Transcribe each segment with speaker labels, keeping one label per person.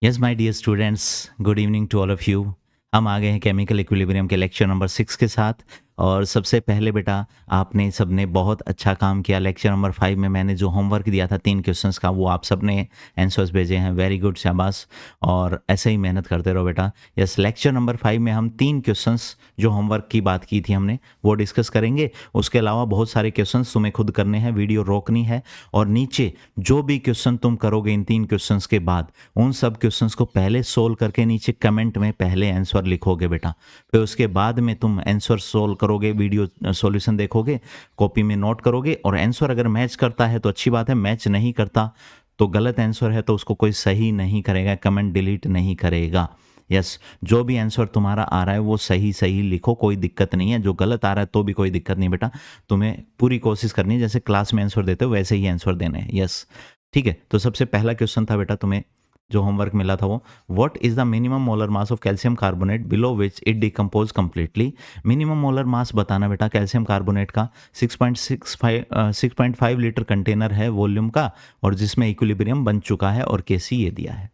Speaker 1: Yes my dear students, good evening to all of you. हम आ गए हैं केमिकल इक्विलिब्रियम के लेक्चर नंबर 6 के साथ। और सबसे पहले बेटा, आपने सबने बहुत अच्छा काम किया। लेक्चर नंबर 5 में मैंने जो होमवर्क दिया था 3 क्वेश्चंस का, वो आप सबने आंसर्स भेजे हैं। वेरी गुड, शाबाश। और ऐसे ही मेहनत करते रहो बेटा। यस, लेक्चर नंबर 5 में हम 3 क्वेश्चंस जो होमवर्क की बात की थी हमने, वो डिस्कस करेंगे। उसके अलावा बहुत सारे क्वेश्चंस तुम्हें खुद करने हैं, वीडियो रोकनी है। और नीचे जो भी क्वेश्चन तुम करोगे इन 3 क्वेश्चंस के बाद, उन सब क्वेश्चंस को पहले सोल्व करके नीचे कमेंट में पहले आंसर लिखोगे बेटा। फिर उसके बाद में तुम आंसर सोल्व करोगे, वीडियो सॉल्यूशन देखोगे, कॉपी में नोट करोगे। और आंसर अगर मैच करता है तो अच्छी बात है, मैच नहीं करता तो गलत आंसर है तो उसको कोई सही नहीं करेगा, कमेंट डिलीट नहीं करेगा। यस, जो भी आंसर तुम्हारा आ रहा है वो सही सही लिखो, कोई दिक्कत नहीं है। जो गलत आ रहा है तो भी कोई दिक्कत नहीं बेटा, तुम्हें पूरी कोशिश करनी है जैसे क्लास में आंसर देते हो वैसे ही आंसर देने हैं। यस, ठीक है। तो सबसे पहला क्वेश्चन था बेटा, तुम्हें जो होमवर्क मिला था वो, what is the minimum molar mass of calcium carbonate below which it decompose completely. Minimum molar mass बताना बेटा कैल्शियम कार्बोनेट का। 6.5 लीटर कंटेनर है वॉल्यूम का, और जिसमें इक्विलिब्रियम बन चुका है, और केसी ये दिया है।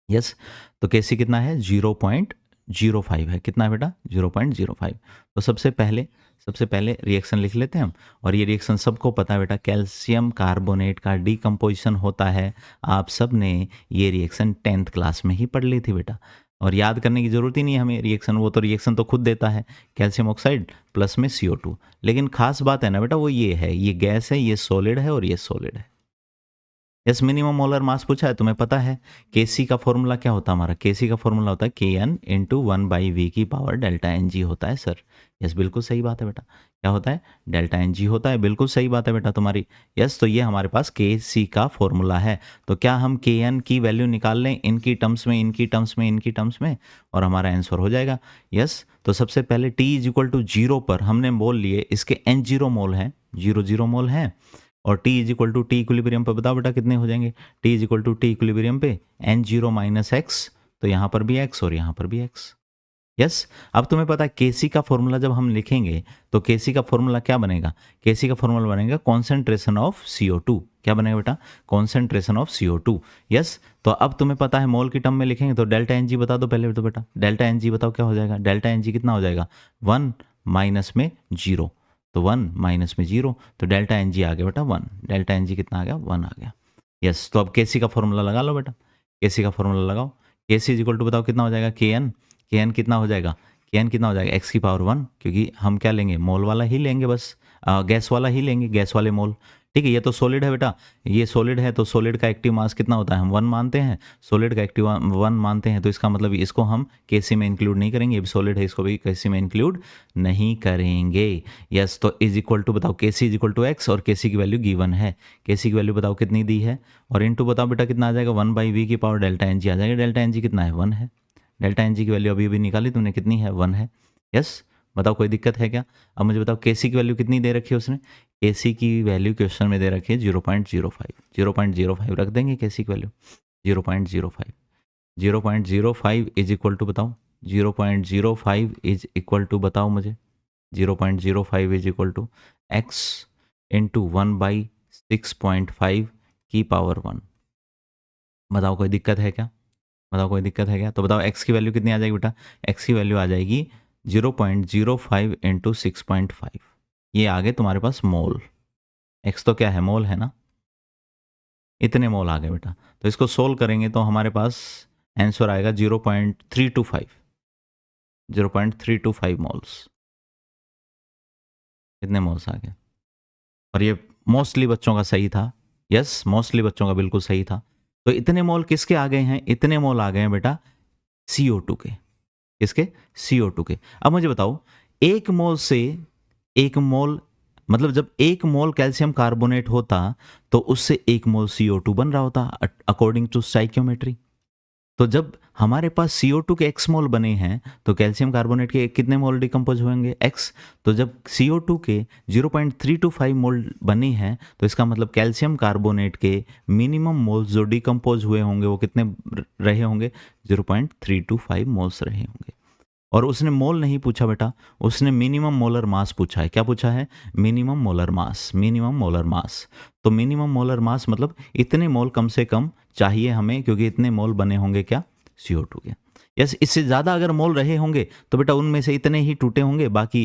Speaker 1: यस, तो केसी कितना है? 0.05 है। कितना है बेटा? 0.05। तो सबसे पहले रिएक्शन लिख लेते हैं हम। और ये रिएक्शन सबको पता है बेटा, कैल्शियम कार्बोनेट का डिकम्पोजिशन होता है। आप सब ने ये रिएक्शन 10th क्लास में ही पढ़ ली थी बेटा, और याद करने की ज़रूरत ही नहीं है हमें रिएक्शन, वो तो रिएक्शन तो खुद देता है, कैल्शियम ऑक्साइड प्लस में CO2। लेकिन खास बात है ना बेटा, वो ये है, ये गैस है, ये सॉलिड है और ये सॉलिड है। यस, मिनिमम मोलर मास पूछा है, तुम्हें पता है केसी का फॉर्मूला क्या होता है हमारा? केसी का फॉर्मूला होता है KN इंटू 1/V की पावर डेल्टा NG होता है सर। यस, बिल्कुल सही बात है बेटा। क्या होता है? डेल्टा NG होता है। बिल्कुल सही बात है बेटा तुम्हारी। यस, तो ये हमारे पास केसी का फॉर्मूला है। तो क्या हम KN की वैल्यू निकाल लें इनकी टर्म्स में, इनकी टर्म्स में, इनकी टर्म्स में, और हमारा आंसर हो जाएगा। यस, तो सबसे पहले T इज इक्वल टू 0 पर हमने मोल लिए, इसके N0 मोल हैं, 0 मोल हैं। और T is equal to T equilibrium पे बताओ बेटा कितने हो जाएंगे? T is equal to T equilibrium पे N0 माइनस एक्स, तो यहाँ पर भी x और यहाँ पर भी x। यस, अब तुम्हें पता है केसी का फॉर्मूला जब हम लिखेंगे तो केसी का फॉर्मूला क्या बनेगा? केसी का फॉर्मूला बनेगा कॉन्सेंट्रेशन ऑफ CO2। क्या बनेगा बेटा? Concentration of CO2। यस, तो अब तुम्हें पता है मोल की टर्म में लिखेंगे तो डेल्टा NG बता दो पहले तो बेटा। डेल्टा NG बताओ क्या हो जाएगा? डेल्टा NG कितना हो जाएगा? 1 माइनस में 0, तो 1 माइनस में 0, तो डेल्टा NG आ गया बेटा 1। डेल्टा NG कितना आ गया? 1 आ गया। यस, तो अब केसी का फॉर्मूला लगा लो बेटा। केसी का फॉर्मूला लगाओ। केसी इज इक्वल टू बताओ कितना हो जाएगा? KN कितना हो जाएगा? KN कितना हो जाएगा? x की पावर 1, क्योंकि हम क्या लेंगे? मोल वाला ही लेंगे, बस गैस वाला ही लेंगे, गैस वाले मोल। ठीक है, ये तो सॉलिड है बेटा, ये सॉलिड है, तो सॉलिड का एक्टिव मास कितना होता है? हम 1 मानते हैं। सॉलिड का एक्टिव 1 मानते हैं, तो इसका मतलब इसको हम केसी में इंक्लूड नहीं करेंगे। ये सॉलिड है, इसको भी केसी में इंक्लूड नहीं करेंगे। यस, तो इज इक्वल टू बताओ, केसी इज इक्वल टू एक्स, और केसी की वैल्यू गिवन है। केसी की वैल्यू बताओ कितनी दी है, और इनटू बताओ बेटा कितना आ जाएगा? 1/V की पावर डेल्टा NG आ जाएगा। डेल्टा NG कितना है? 1 है। डेल्टा NG की वैल्यू अभी अभी निकाली तुमने, कितनी है? 1 है। यस, बताओ कोई दिक्कत है क्या? अब मुझे बताओ केसी की वैल्यू कितनी दे रखी है उसने? केसी की वैल्यू क्वेश्चन में दे रखी है 0.05। 0.05 रख देंगे केसी की वैल्यू, 0.05। 0.05 इज इक्वल टू बताओ, 0.05 इज इक्वल टू बताओ मुझे, 0.05 is equal to X into 1/6.5 की पावर 1। बताओ कोई दिक्कत है क्या? बताओ कोई दिक्कत है क्या? तो बताओ x की वैल्यू कितनी आ जाएगी बेटा? x की वैल्यू आ जाएगी 0.05 इंटू 6.5। ये आ गए तुम्हारे पास मोल। x तो क्या है? मोल है ना। इतने मोल आ गए बेटा। तो इसको सोल्व करेंगे तो हमारे पास आंसर आएगा 0.325। 0.325 मोल्स। कितने मोल्स आ गए? और ये मोस्टली बच्चों का सही था। यस, मोस्टली बच्चों का बिल्कुल सही था। तो इतने मोल किसके आ गए हैं? इतने मोल आ गए हैं बेटा CO2 के। किसके? CO2 के। अब मुझे बताओ, एक मोल से एक मोल, मतलब जब एक मोल कैल्शियम कार्बोनेट होता तो उससे एक मोल CO2 बन रहा होता, अकॉर्डिंग टू स्टाइक्योमेट्री। तो जब हमारे पास CO2 के x मोल बने हैं तो कैल्शियम कार्बोनेट के कितने मोल डिकम्पोज होंगे? x। तो जब CO2 के 0.325 मोल बने हैं तो इसका मतलब कैल्शियम कार्बोनेट के मिनिमम मोल्स जो डिकम्पोज हुए होंगे वो कितने रहे होंगे? 0.325 मोल्स रहे होंगे। और उसने मोल नहीं पूछा बेटा, उसने मिनिमम मोलर मास पूछा है। क्या पूछा है? Minimum molar mass, minimum molar mass. तो मिनिमम मोलर मास मतलब इतने मोल कम से कम चाहिए हमें, क्योंकि इतने मोल बने होंगे क्या? CO2 के। यस, इससे ज़्यादा अगर मोल रहे होंगे तो बेटा उनमें से इतने ही टूटे होंगे, बाकी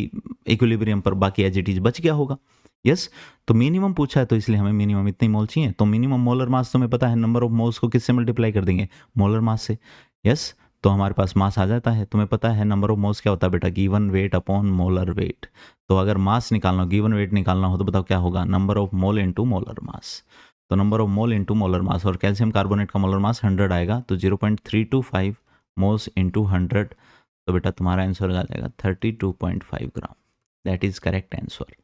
Speaker 1: इक्विलिब्रियम पर बाकी एज इट इज बच गया होगा। यस, तो मिनिमम पूछा है तो इसलिए हमें मिनिमम इतने मोल चाहिए। तो मिनिमम मोलर मास तुम्हें पता है, नंबर ऑफ मोल्स को किससे मल्टीप्लाई कर देंगे? मोलर मास से। यस, तो हमारे पास मास आ जाता है। तुम्हें पता है नंबर ऑफ मोल्स क्या होता है बेटा? Given weight upon molar wait. तो अगर मास निकालना हो, गिवन वेट निकालना हो, तो बताओ क्या होगा? Number of mole into molar mass. तो number of mole into molar mass, और कैल्शियम कार्बोनेट का मोलर मास 100 आएगा, तो 0.325 मोल्स इंटू 100, तो बेटा तुम्हारा आंसर आ जाएगा 32.5 gram. That is correct answer.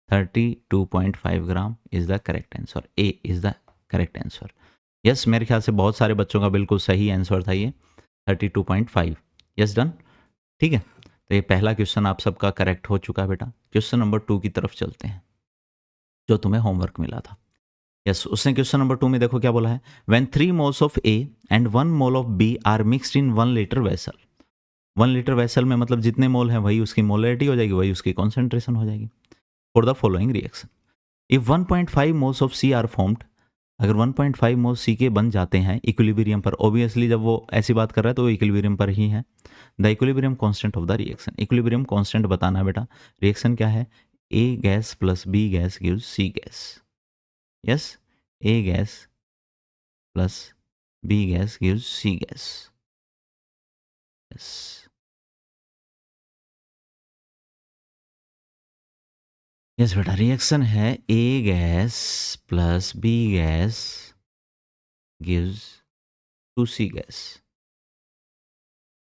Speaker 1: 32.5 gram is the correct answer. A is the correct answer. Yes, मेरे ख्याल से बहुत सारे बच्चों का बिल्कुल सही आंसर था ये 32.5। Yes, done. ठीक है, तो ये पहला क्वेश्चन आप सबका करेक्ट हो चुका है बेटा। क्वेश्चन नंबर 2 की तरफ चलते हैं, जो तुम्हें होमवर्क मिला था। यस, उसने क्वेश्चन नंबर 2 में देखो क्या बोला है। When 3 moles of A and 1 mole of B are mixed in 1 litre vessel. 1 litre vessel में मतलब जितने मोल हैं वही उसकी मोलरिटी हो जाएगी, वही उसकी कॉन्सेंट्रेशन हो जाएगी। For the following reaction, if 1.5 moles of C are formed, अगर 1.5 मोल सी के बन जाते हैं इक्विलिब्रियम पर, ऑब्वियसली जब वो ऐसी बात कर रहा है तो वो इक्विलिब्रियम पर ही है। The equilibrium constant of the reaction, equilibrium constant बताना है बेटा। रिएक्शन क्या है? A gas plus B gas gives C gas. Yes, A gas plus B gas gives C gas. Yes, yes बेटा, रिएक्शन है A gas plus B gas gives 2C gas,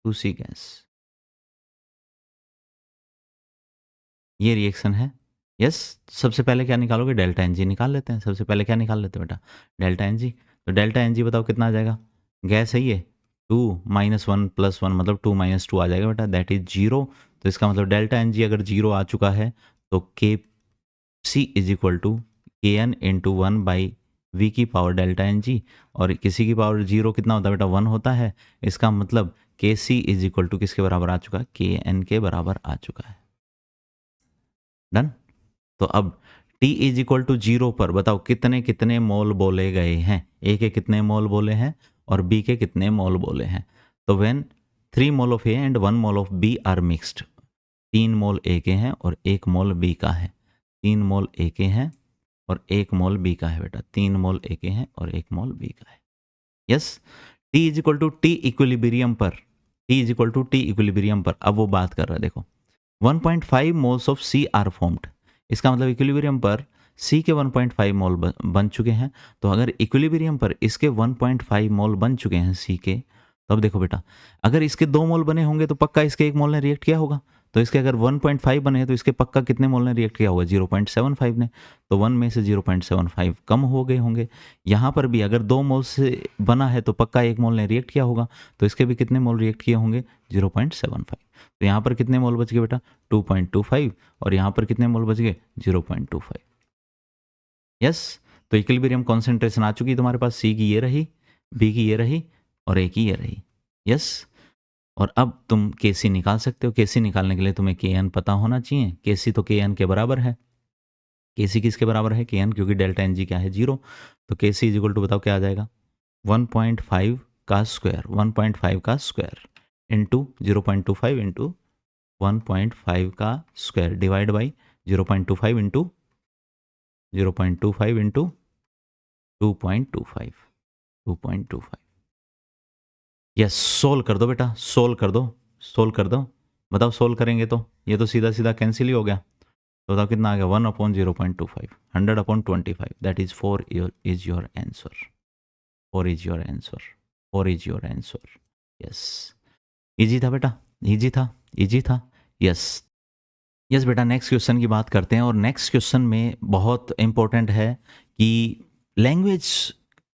Speaker 1: 2C gas. ये reaction है। Yes, सबसे पहले क्या निकालोगे? Delta N जी निकाल लेते हैं। सबसे पहले क्या निकाल लेते हैं बेटा? Delta N G. तो डेल्टा एन जी बताओ कितना आ जाएगा? गैस है ये 2 -1 + 1 मतलब 2 - 2 आ जाएगा बेटा, दैट इज 0। तो इसका मतलब डेल्टा एन जी अगर 0 आ चुका है तो के सी इज इक्वल टू के एन इंटू 1/v की पावर डेल्टा एन जी, और किसी की पावर 0 कितना होता है बेटा? 1 होता है। इसका मतलब के सी इज इक्वल टू किसके बराबर आ चुका है? के एन के बराबर आ चुका है। डन। तो अब t इज इक्वल टू 0 पर बताओ कितने कितने मोल बोले गए हैं? ए के कितने मोल बोले हैं और बी के कितने मोल बोले हैं? तो when 3 mole of A and 1 mole of B are mixed, 3 mole A के हैं और 1 मोल बी का है। 3 मोल ए के हैं और 1 मोल बी का है बेटा, 3 मोल ए के हैं और 1 मोल बी का है। Yes, T is equal to T equilibrium पर, T is equal to T equilibrium पर अब वो बात कर रहा है। देखो 1.5 moles of C are formed, इसका मतलब इक्विलिब्रियम पर सी के 1.5 मोल बन चुके हैं। तो अगर इक्विलिब्रियम पर इसके 1.5 मोल बन चुके हैं सी के, तब देखो बेटा अगर इसके 2 मोल बने होंगे तो पक्का इसके 1 मोल ने रिएक्ट किया होगा। तो इसके अगर 1.5 बने हैं तो इसके पक्का कितने मोल ने रिएक्ट किया होगा? 0.75 ने। तो 1 में से 0.75 कम हो गए होंगे। यहाँ पर भी अगर 2 मोल से बना है तो पक्का 1 मोल ने रिएक्ट किया होगा। तो इसके भी कितने मोल रिएक्ट किए होंगे? 0.75। तो यहाँ पर कितने मोल बच गए बेटा? 2.25। और यहाँ पर कितने मोल बच गए? 0.25। यस, तो इक्विलिब्रियम कॉन्सेंट्रेशन आ चुकी है तुम्हारे पास। सी की ये रही, बी की ये रही और ए की ये रही। यस, और अब तुम के सी निकाल सकते हो। के सी निकालने के लिए तुम्हें के एन पता होना चाहिए। के सी तो के एन के बराबर है। के सी किसके बराबर है? के एन, क्योंकि डेल्टा एन जी क्या है? 0। तो के सी इज इक्वल टू बताओ क्या आ जाएगा? 1.5 का स्क्वायर, 1.5 का स्क्वायर इंटू 0.25 इंटू 1.5 का square divide by 0.25 into 0.25 into 2.25, 2.25। Yes, solve कर दो बेटा, सोल्व कर दो, सोल्व कर दो। बताओ सोल्व करेंगे तो ये तो सीधा सीधा कैंसिल ही हो गया। तो बताओ कितना आ गया? 1/0.25, 100/25, that is 4 is your answer. 4 is your answer, 4 is your answer. Yes, easy था बेटा, इजी था, इजी था। यस, यस बेटा, नेक्स्ट क्वेश्चन की बात करते हैं। और नेक्स्ट क्वेश्चन में बहुत इंपॉर्टेंट है कि लैंग्वेज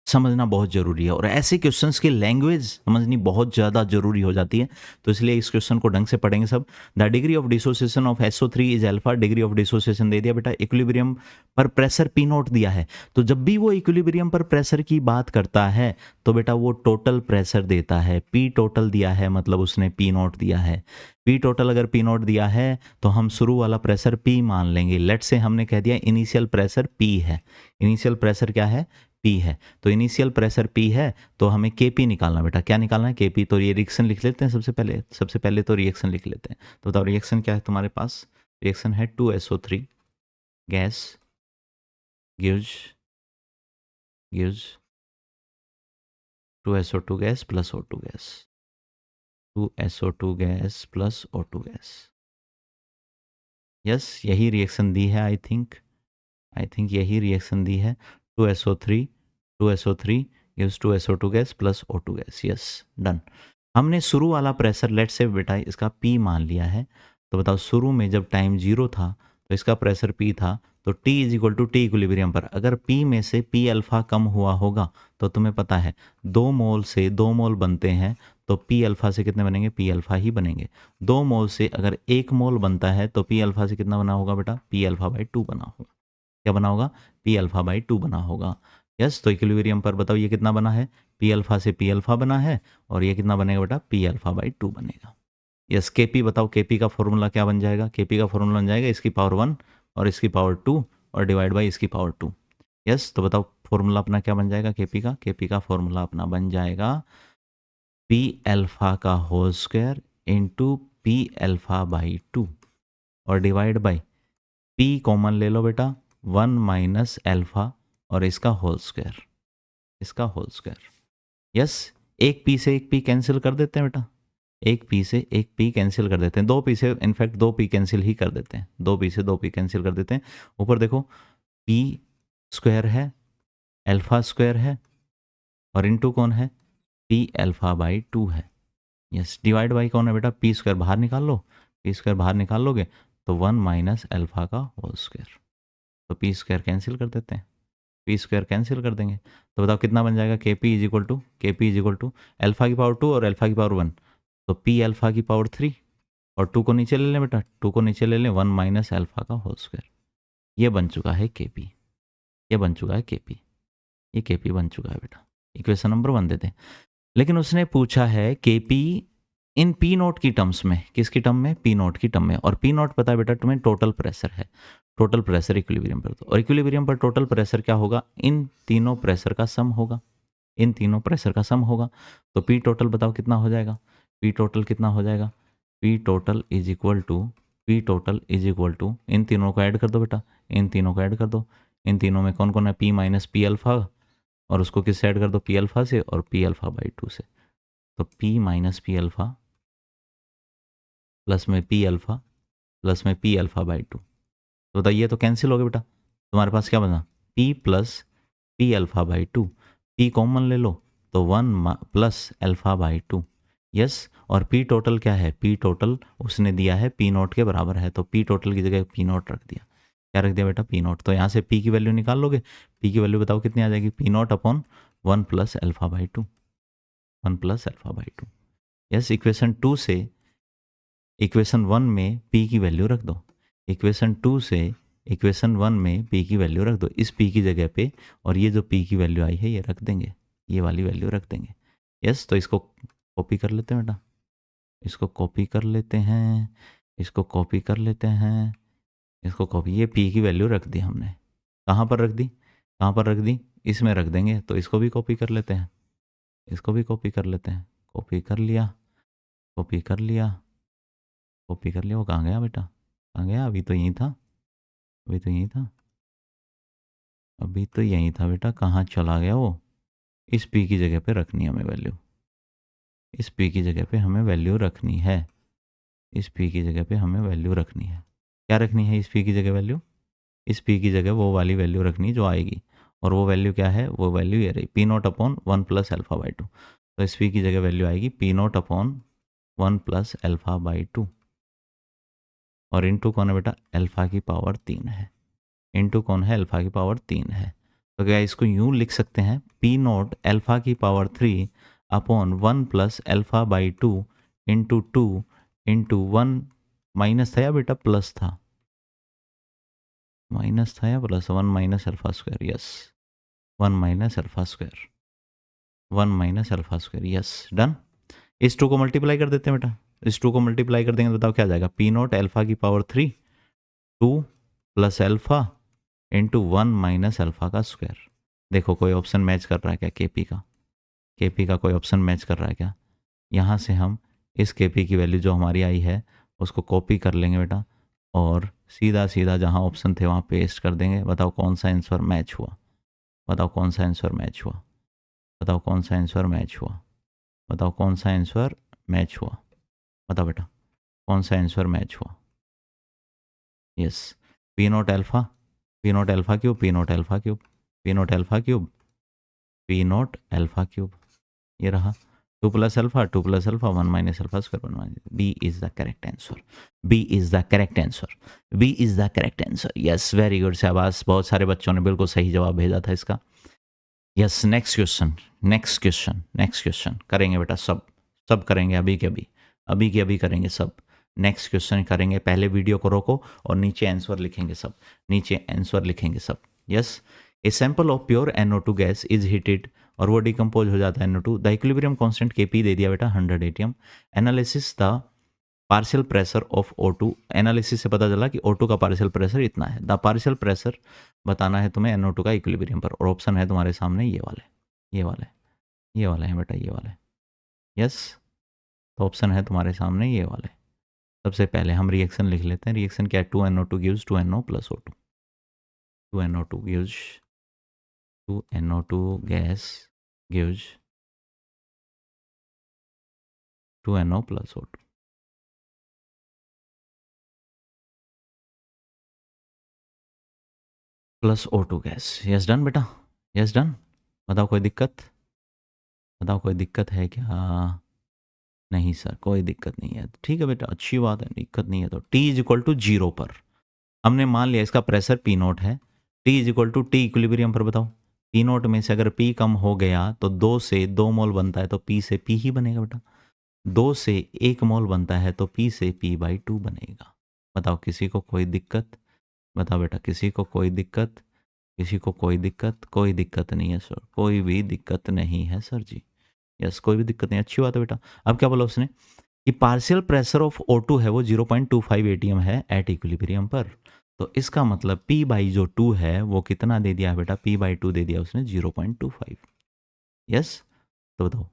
Speaker 1: समझना बहुत ज़रूरी है, और ऐसे क्वेश्चंस की लैंग्वेज समझनी बहुत ज़्यादा ज़रूरी हो जाती है। तो इसलिए इस क्वेश्चन को ढंग से पढ़ेंगे सब। The degree of dissociation of SO3 is alpha. Degree of dissociation दे दिया बेटा, इक्विलिब्रियम पर प्रेशर P नोट दिया है। तो जब भी वो इक्विलिब्रियम पर प्रेशर की बात करता है तो बेटा वो टोटल प्रेशर देता है। P टोटल दिया है मतलब उसने P नोट दिया है। P टोटल अगर P नोट दिया है तो हम शुरू वाला प्रेशर P मान लेंगे। लेट से हमने कह दिया इनिशियल प्रेशर P है। इनिशियल प्रेशर क्या है? P है। तो इनिशियल प्रेशर P है तो हमें Kp निकालना बेटा। क्या निकालना है? Kp। तो ये रिएक्शन लिख लेते हैं सबसे पहले तो रिएक्शन लिख लेते हैं। तो बताओ रिएक्शन क्या है तुम्हारे पास? रिएक्शन है 2SO3 gas gives 2SO2 gas plus O2 gas. 2SO2 gas plus O2 gas. Yes, यही रिएक्शन दी है। आई थिंक यही रिएक्शन दी है। 2SO3 gives 2SO2 gas plus O2 gas. Yes, done. हमने शुरू वाला प्रेशर लेट से बेटा इसका P मान लिया है। तो बताओ शुरू में जब टाइम 0 था तो इसका प्रेशर P था। तो T is equal to T equilibrium पर अगर P में से P अल्फा कम हुआ होगा तो तुम्हें पता है 2 मोल से 2 मोल बनते हैं तो P अल्फा से कितने बनेंगे? P अल्फा ही बनेंगे। 2 मोल से अगर 1 मोल बनता है तो P अल्फा से कितना बना होगा बेटा? P अल्फा बाई 2 बना होगा। क्या बना होगा? P अल्फा बाई 2 बना होगा। यस, तो इक्विलिब्रियम पर बताओ ये कितना बना है? P अल्फा से P अल्फा बना है और ये कितना बनेगा बेटा? P अल्फा बाई 2 बनेगा। यस, Kp बताओ Kp का फॉर्मूला क्या बन जाएगा? Kp का फॉर्मूला बन जाएगा इसकी पावर 1 और इसकी पावर 2 और डिवाइड बाई इसकी पावर 2। यस, तो बताओ फॉर्मूला अपना क्या बन जाएगा Kp का? Kp का फॉर्मूला अपना बन जाएगा P अल्फा का whole square into P alpha by 2 और डिवाइड बाई P कॉमन ले लो बेटा 1 माइनस अल्फा और इसका होल स्क्वायर। यस, एक P से एक P कैंसिल कर देते हैं बेटा। एक P से एक P कैंसिल कर देते हैं। 2 P से इनफैक्ट 2 P कैंसिल ही कर देते हैं। 2 P से 2 P कैंसिल कर देते हैं। ऊपर देखो P स्क्वायर है, अल्फा स्क्वायर है और इनटू कौन है? P अल्फा बाई 2 है। यस, डिवाइड बाई कौन है बेटा? P स्क्वायर बाहर निकाल लो। P स्क्वायर बाहर निकाल लोगे तो 1 माइनस अल्फा का होल स्क्वायर। तो P स्क्वायर कैंसिल कर देते हैं। P स्क्वायर कैंसिल कर देंगे तो बताओ कितना बन जाएगा? Kp is equal to alpha की पावर 2 और अल्फा की पावर 1 तो P अल्फा की पावर 3 और 2 को नीचे ले लें बेटा। 2 को नीचे ले लें 1 माइनस अल्फा का होल स्क्वायर। ये बन चुका है Kp। ये Kp बन चुका है बेटा। इक्वेशन नंबर 1 देते हैं। लेकिन उसने पूछा है Kp इन P नोट की टर्म्स में। किसकी टर्म में? P नोट की टर्म में। और P नोट पता है बेटा तुम्हें टोटल प्रेशर है। टोटल प्रेशर इक्विलिब्रियम पर। और इक्विलिब्रियम पर टोटल प्रेशर क्या होगा? इन तीनों प्रेशर का सम होगा। तो P टोटल बताओ कितना हो जाएगा? P टोटल कितना हो जाएगा? P total is equal to इन तीनों को ऐड कर दो बेटा। इन तीनों में कौन कौन है? P माइनस P अल्फा और उसको किससे ऐड कर दो? P अल्फा से और P अल्फा बाई 2 से। तो P minus P alpha plus में P अल्फा बाई 2। तो बताइए तो कैंसिल हो गया बेटा। तुम्हारे पास क्या बना? P plus P alpha by 2। P common ले लो तो 1 प्लस अल्फा बाई 2। यस, और P टोटल क्या है? P टोटल उसने दिया है P नोट के बराबर है। तो P टोटल की जगह P नोट रख दिया। क्या रख दिया बेटा? P note. तो यहाँ से P की वैल्यू निकाल लोगे। P की वैल्यू बताओ कितनी आ जाएगी? P naught upon 1 plus alpha by 2। Yes, equation 2 से इक्वेशन 1 में P की वैल्यू रख दो। इक्वेशन 2 से इक्वेशन 1 में P की वैल्यू रख दो इस P की जगह पे। और ये जो P की वैल्यू आई है ये रख देंगे। ये वाली वैल्यू रख देंगे। यस, तो इसको कॉपी कर लेते हैं बेटा। इसको कॉपी कर लेते हैं। ये P की वैल्यू रख दी हमने। कहाँ पर रख दी? इसमें रख देंगे। तो इसको भी कॉपी कर लेते हैं। कॉपी कर लिया। वो कहाँ गया बेटा? अभी तो यहीं था बेटा। कहाँ चला गया वो? इस P की जगह पे रखनी है हमें वैल्यू। क्या रखनी है इस P की जगह वैल्यू? इस P की जगह वो वाली वैल्यू रखनी जो आएगी। और वो वैल्यू क्या है? वो वैल्यू ये रही P naught upon 1 plus alpha by 2। तो इस P की जगह वैल्यू आएगी P naught upon 1 plus alpha by 2 और इनटू कौन है बेटा? अल्फा की पावर 3 है। तो क्या इसको यूँ लिख सकते हैं, पी नोट अल्फ़ा की power 3 upon 1 plus alpha by 2 into 2 into 1 minus था या बेटा प्लस था? माइनस था या plus? 1 minus alpha square, yes 1 minus alpha square, 1 minus alpha square, yes done. इस 2 को मल्टीप्लाई कर देते हैं बेटा, इस 2 को मल्टीप्लाई कर देंगे तो बताओ क्या आ जाएगा, पी नोट अल्फ़ा की power 3 2 plus alpha into 1 minus alpha का स्क्वायर। देखो कोई ऑप्शन मैच कर रहा है क्या केपी का? केपी का कोई ऑप्शन मैच कर रहा है क्या? यहाँ से हम इस केपी की वैल्यू जो हमारी आई है उसको कॉपी कर लेंगे बेटा और सीधा सीधा जहाँ ऑप्शन थे वहाँ पेस्ट कर देंगे। बताओ कौन सा आंसर मैच हुआ? बताओ कौन सा आंसर मैच हुआ? बताओ कौन सा आंसर मैच हुआ? बताओ कौन सा आंसर मैच हुआ? बताओ बेटा कौन सा आंसर मैच हुआ? Yes, P naught alpha, P naught alpha cube, P naught alpha cube, P naught alpha cube, P naught alpha cube, ये रहा 2 plus alpha, 2 plus alpha, 1 minus alpha square, 1 minus, B is the correct answer, B is the correct answer, B is the correct answer. Yes, very good, शाबाश, बहुत सारे बच्चों ने बिल्कुल सही जवाब भेजा था इसका। Yes, next question, next question, next question करेंगे बेटा, सब सब करेंगे अभी के अभी, अभी के अभी करेंगे सब। नेक्स्ट क्वेश्चन करेंगे, पहले वीडियो को रोको और नीचे आंसर लिखेंगे सब, नीचे आंसर लिखेंगे सब। Yes, a sample of pure NO2 gas is heated और वो डिकम्पोज हो जाता है NO2, the equilibrium constant Kp दे दिया बेटा 100 atm, analysis the partial pressure of O2, analysis से पता चला कि O2 का पार्शियल प्रेशर इतना है, द पार्शियल प्रेशर बताना है तुम्हें NO2 का इक्विलिब्रियम पर, और ऑप्शन है तुम्हारे सामने ये वाले, ये वाले, ये वाले हैं बेटा, ये वाले। यस, तो ऑप्शन है तुम्हारे सामने ये वाले। सबसे पहले हम रिएक्शन लिख लेते हैं, रिएक्शन क्या है, 2NO2 gives 2NO plus O2, 2NO2 gives 2NO2 gas gives 2NO plus O2, plus O2 gas. Yes done बेटा, यस डन। बताओ कोई दिक्कत? बताओ कोई दिक्कत है क्या? नहीं सर कोई दिक्कत नहीं है, ठीक है बेटा, अच्छी बात है, दिक्कत नहीं है। तो T इज इक्वल टू 0 पर हमने मान लिया इसका प्रेशर P नोट है, T is equal to T equilibrium पर बताओ, P नोट में से अगर P कम हो गया तो 2 से 2 मोल बनता है तो P से P ही बनेगा बेटा, 2 से 1 मोल बनता है तो P से P बाई 2 बनेगा। बताओ किसी को कोई दिक्कत? बताओ बेटा किसी को कोई दिक्कत? किसी को कोई दिक्कत? कोई दिक्कत नहीं है सर, कोई भी दिक्कत नहीं है सर जी। यस, कोई भी दिक्कत नहीं, अच्छी बात है बेटा। अब क्या बोला उसने कि पार्शियल प्रेशर ऑफ O2 है वो 0.25 atm है एट इक्विलिब्रियम पर, तो इसका मतलब P बाई जो 2 है वो कितना दे दिया है बेटा, P बाई 2 दे दिया उसने 0.25। यस, तो बताओ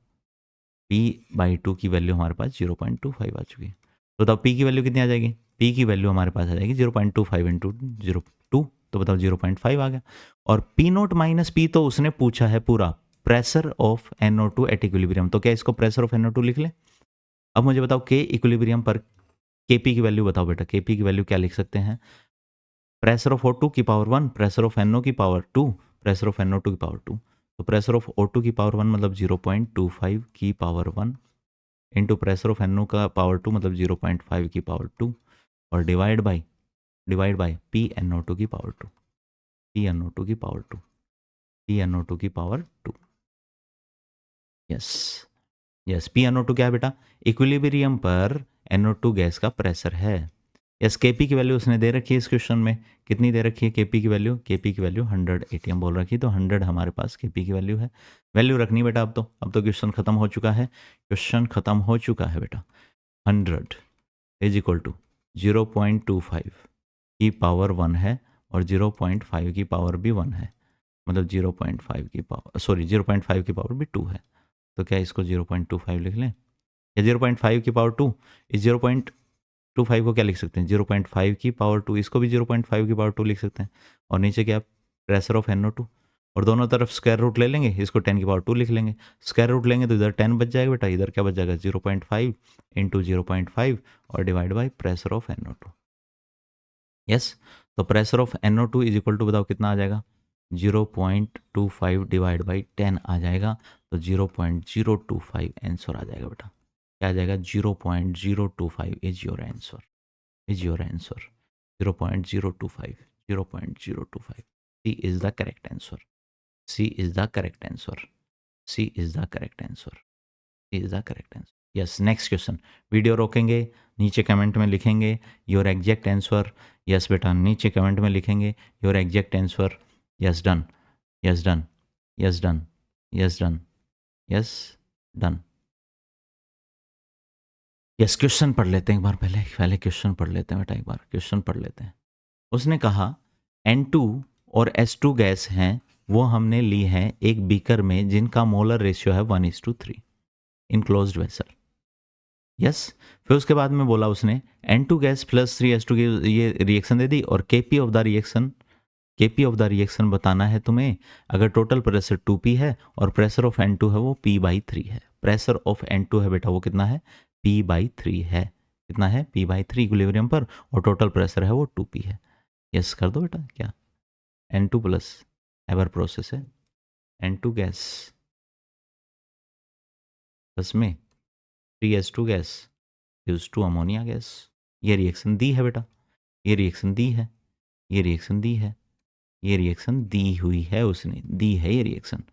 Speaker 1: P बाई 2 की वैल्यू हमारे पास 0.25 आ चुकी है, तो बताओ P की वैल्यू कितनी आ जाएगी? P की वैल्यू हमारे पास आ जाएगी 0.25 इंटू 0.2, तो बताओ 0.5 आ गया। और P नोट माइनस P तो उसने पूछा है पूरा pressure of NO2 at equilibrium, तो क्या इसको प्रेशर ऑफ NO2 लिख ले? अब मुझे बताओ K इक्विलिब्रियम पर Kp की वैल्यू बताओ बेटा, Kp की वैल्यू क्या लिख सकते हैं? प्रेशर ऑफ O2 की पावर 1, प्रेशर ऑफ NO की पावर 2, प्रेशर ऑफ NO2 की पावर 2, तो प्रेशर ऑफ O2 की पावर 1 मतलब 0.25 की power 1 into pressure of NO का पावर 2 मतलब 0.5 की पावर 2 और डिवाइड बाय PNO2 की पावर 2, PNO2 की पावर 2, PNO2 की पावर 2। यस, यस, PNO2 क्या है बेटा? इक्विलिब्रियम पर NO2 गैस का प्रेशर है। यस, Kp की वैल्यू उसने दे रखी है इस क्वेश्चन में, कितनी दे रखी है Kp की वैल्यू? Kp की वैल्यू 100 atm बोल रखी है, तो 100 हमारे पास Kp की वैल्यू है। वैल्यू रखनी बेटा, अब तो क्वेश्चन खत्म हो चुका है, क्वेश्चन खत्म हो चुका है बेटा। 100 इज इक्वल टू 0.25 की पावर 1 है और 0.5 की पावर भी 1 है, मतलब 0.5 की पावर, सॉरी 0.5 की पावर भी 2 है, तो क्या इसको 0.25 लिख लें? या 0.5 की पावर 2, इस 0.25 को क्या लिख सकते हैं? 0.5 की पावर 2, इसको भी 0.5 की पावर 2 लिख सकते हैं। और नीचे क्या, प्रेशर ऑफ NO2, और दोनों तरफ स्क्वायर रूट ले लेंगे, इसको 10 की पावर 2 लिख लेंगे। स्क्वायर रूट लेंगे तो इधर 10 बच जाएगा बेटा, इधर क्या बच जाएगा 0.5 इंटू 0.5 और divide by pressure of NO2। Yes, तो pressure of NO2 is equal to बताओ कितना आ जाएगा? 0.25 डिवाइड बाई 10 आ जाएगा, तो 0.025 आंसर आ जाएगा बेटा। क्या आ जाएगा? 0.025 is your answer, is your answer 0.025, 0.025 C is the correct answer. C is the correct answer, C is the correct answer, C is the correct answer. Yes, next question. Video रोकेंगे, नीचे comment में लिखेंगे your exact answer. Yes बेटा, नीचे comment में लिखेंगे your exact answer. Yes done, yes done, yes done, yes done, yes done. Yes, question पढ़ लेते हैं एक बार, पहले पहले क्वेश्चन पढ़ लेते हैं बेटा, एक बार क्वेश्चन पढ़ लेते हैं। उसने कहा N2 और S2 गैस हैं, वो हमने ली है एक बीकर में जिनका मोलर रेशियो है 1:3 इन क्लोज्ड वेसल। यस, फिर उसके बाद में बोला उसने N2 गैस प्लस 3S2 की ये रिएक्शन दे दी और Kp of the reaction, Kp of the reaction बताना है तुम्हें। अगर टोटल प्रेशर 2P है और प्रेशर ऑफ N2 है वो P/3 है। प्रेशर ऑफ N2 है बेटा वो कितना है, P/3 है। कितना है, P/3 इक्विलिब्रियम पर, और टोटल प्रेशर है वो 2P है। यस कर दो बेटा, क्या N2 प्लस एवर प्रोसेस है, N2 गैस प्लस में 3S2 gas use to ammonia gas. ये रिएक्शन दी है बेटा, ये रिएक्शन दी है, ये रिएक्शन दी है, ये रिएक्शन दी हुई है, उसने दी है ये reaction.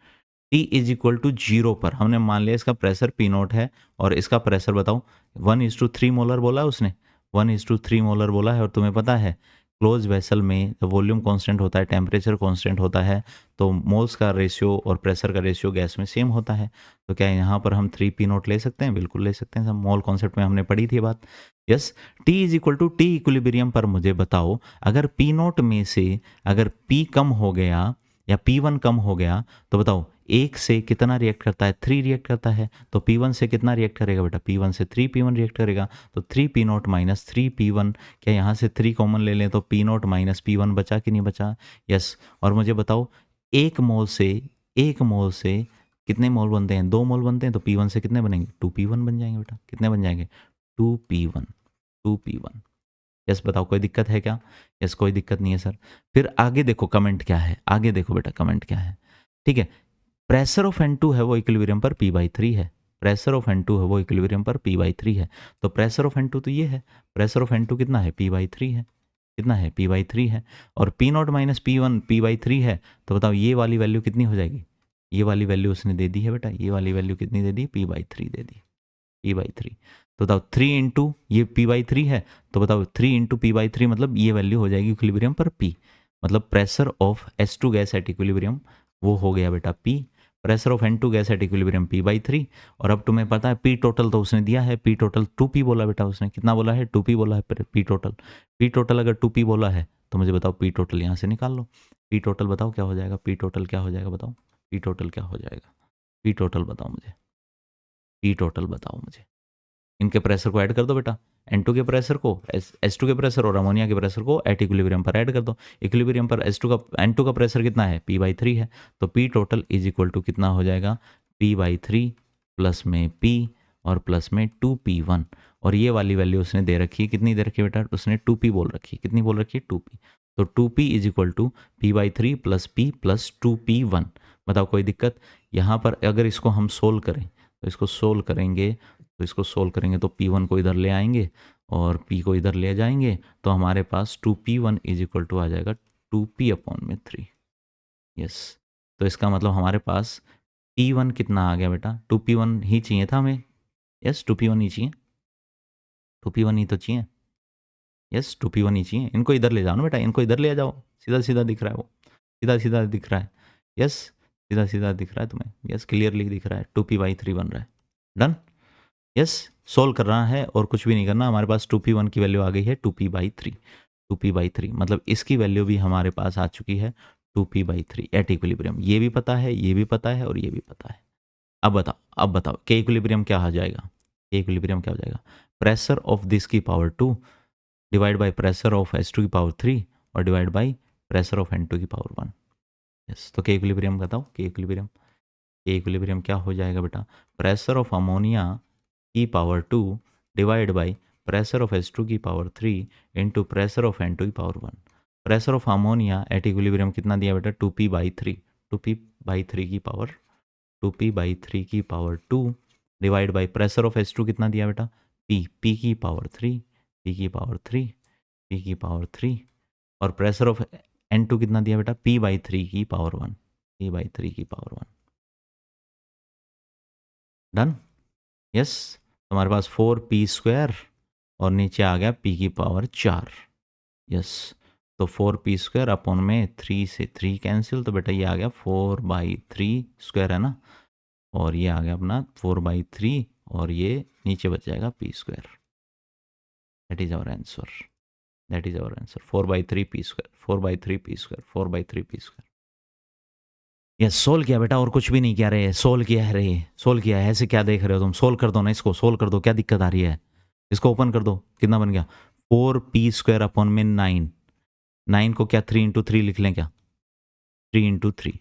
Speaker 1: T is equal to 0 पर हमने मान लिया इसका प्रेशर P0 है और इसका प्रेशर बताओ 1:3 मोलर बोला है उसने, 1:3 मोलर बोला है। और तुम्हें पता है क्लोज वेसल में वॉल्यूम कांस्टेंट होता है, टेम्परेचर कांस्टेंट होता है, तो मोल्स का रेशियो और प्रेशर का रेशियो गैस में सेम होता है। तो क्या यहाँ पर हम 3P0 ले सकते हैं? बिल्कुल ले सकते हैं, सब मोल कॉन्सेप्ट में हमने पढ़ी थी बात। Yes, T is equal to T equilibrium पर मुझे बताओ अगर P0 में से अगर P कम हो गया या P1 कम हो गया तो बताओ एक से कितना रिएक्ट करता है, 3 रिएक्ट करता है। तो P1 से कितना रिएक्ट करेगा बेटा, P1 से 3P1 रिएक्ट करेगा। तो 3P0 माइनस 3P1, क्या यहाँ से 3 कॉमन ले लें तो P0 माइनस P1 बचा कि नहीं बचा? यस। और मुझे बताओ एक मोल से कितने मोल बनते हैं, 2 मोल बनते हैं, तो P1 से कितने बनेंगे, 2P1 बन जाएंगे बेटा। कितने बन जाएंगे, 2P1, 2P1। यस बताओ कोई दिक्कत है क्या? यस कोई दिक्कत नहीं है सर। फिर आगे देखो कमेंट क्या है, आगे देखो बेटा कमेंट क्या है। ठीक है, प्रेशर ऑफ N2 है वो इक्विलिब्रियम पर P/3 है। प्रेशर ऑफ N2 है वो इक्विलिब्रियम पर P/3 है। तो प्रेशर ऑफ N2 तो ये है, प्रेशर ऑफ N2 कितना है, P/3 है। कितना है, P/3 है। और P0 माइनस P1 P/3 है। तो बताओ ये वाली वैल्यू कितनी हो जाएगी, ये वाली वैल्यू उसने दे दी है बेटा, ये वाली वैल्यू कितनी दे दी, P/3 दे दी, P/3। तो बताओ 3 इंटू ये P/3 है, तो बताओ 3 इंटू P/3 मतलब ये वैल्यू हो जाएगी इक्विलिब्रियम पर P। मतलब pressure of S2 gas at equilibrium वो हो गया बेटा P। Pressure of N2 gas at equilibrium P/3। और अब तुम्हें पता है P टोटल तो उसने दिया है, P टोटल 2P बोला बेटा उसने, कितना बोला है, 2P बोला है P टोटल। P टोटल अगर 2P बोला है तो मुझे बताओ P टोटल यहाँ से निकाल लो। P टोटल बताओ क्या हो जाएगा, P टोटल क्या हो जाएगा बताओ, P टोटल क्या हो जाएगा, P टोटल बताओ मुझे, P टोटल बताओ मुझे। इनके प्रेशर को ऐड कर दो बेटा, N2 के प्रेशर को S2 के प्रेशर और अमोनिया के प्रेशर को एट इक्विलिब्रियम पर ऐड कर दो। इक्विलिब्रियम पर N2 का प्रेशर कितना है, P/3 है। तो P total is equal to कितना हो जाएगा, P/3 प्लस में P और प्लस में 2P1। और ये वाली वैल्यू उसने दे रखी है, कितनी दे रखी है बेटा, उसने 2P बोल रखी है, कितनी बोल रखी है, 2P। तो 2P is equal to P/3 plus P plus 2P1। बताओ कोई दिक्कत? यहाँ पर अगर इसको हम सोल्व करें तो इसको सोल्व करेंगे, तो इसको सोल्व करेंगे तो P1 को इधर ले आएंगे और P को इधर ले जाएंगे, तो हमारे पास 2P1 इज इक्वल टू आ जाएगा 2P/3। यस, तो इसका मतलब हमारे पास P1 कितना आ गया बेटा, 2P1 ही चाहिए था हमें। यस 2P1 ही चाहिए, 2P1 ही तो चाहिए। यस 2P1 ही चाहिए। इनको इधर ले जाओ ना बेटा, इनको इधर ले जाओ, सीधा सीधा दिख रहा है वो, सीधा सीधा दिख रहा है। यस सीधा सीधा दिख रहा है तुम्हें, यस क्लियरली दिख रहा है, 2P/3 बन रहा है। डन। यस, सोल्व करना है और कुछ भी नहीं करना। हमारे पास 2P1 की वैल्यू आ गई है 2P/3, 2P/3 मतलब इसकी वैल्यू भी हमारे पास आ चुकी है 2P/3 एट इक्विलिब्रियम। ये भी पता है, ये भी पता है और ये भी पता है। अब बताओ के इक्विलिब्रियम क्या आ जाएगा, के इक्विलिब्रियम क्या हो जाएगा, प्रेशर ऑफ दिस की power 2 divide by pressure of S2 की पावर 3 और divide by pressure of N2 की पावर 1। यस, तो के इक्विलिब्रियम बताओ, के इक्विलिब्रियम क्या हो जाएगा बेटा, प्रेशर ऑफ अमोनिया की power 2 divide by pressure of S2 की power 3 into pressure of N2 की power 1। Pressure of ammonia at equilibrium कितना दिया बेटा, 2P/3, 2P/3 की पावर 2P/3 की power 2 divide by pressure of S2 कितना दिया बेटा, P की पावर 3, P की पावर 3, P की पावर 3। और प्रेशर ऑफ N2 कितना दिया बेटा, P/3 की पावर 1। 3 की पावर 1। डन। यस, तुम्हारे पास 4p² और नीचे आ गया p की पावर 4। यस, तो 4p² अपॉन में 3 से 3 कैंसिल, तो बेटा ये आ गया 4/3 है ना, और ये आ गया अपना 4/3, और ये नीचे बच जाएगा p²। That is our answer, that is our answer, 4/3p², 4/3p², 4/3p²। Yes, solve किया बेटा, और कुछ भी नहीं किया रे, सोल्व किया है रे, सोल्व किया है। ऐसे क्या देख रहे हो तुम, सोल्व कर दो ना इसको, सोल्व कर दो, क्या दिक्कत आ रही है। इसको ओपन कर दो, कितना बन गया 4p² अपॉन में 9। 9 को क्या 3 × 3 लिख लें क्या, 3 × 3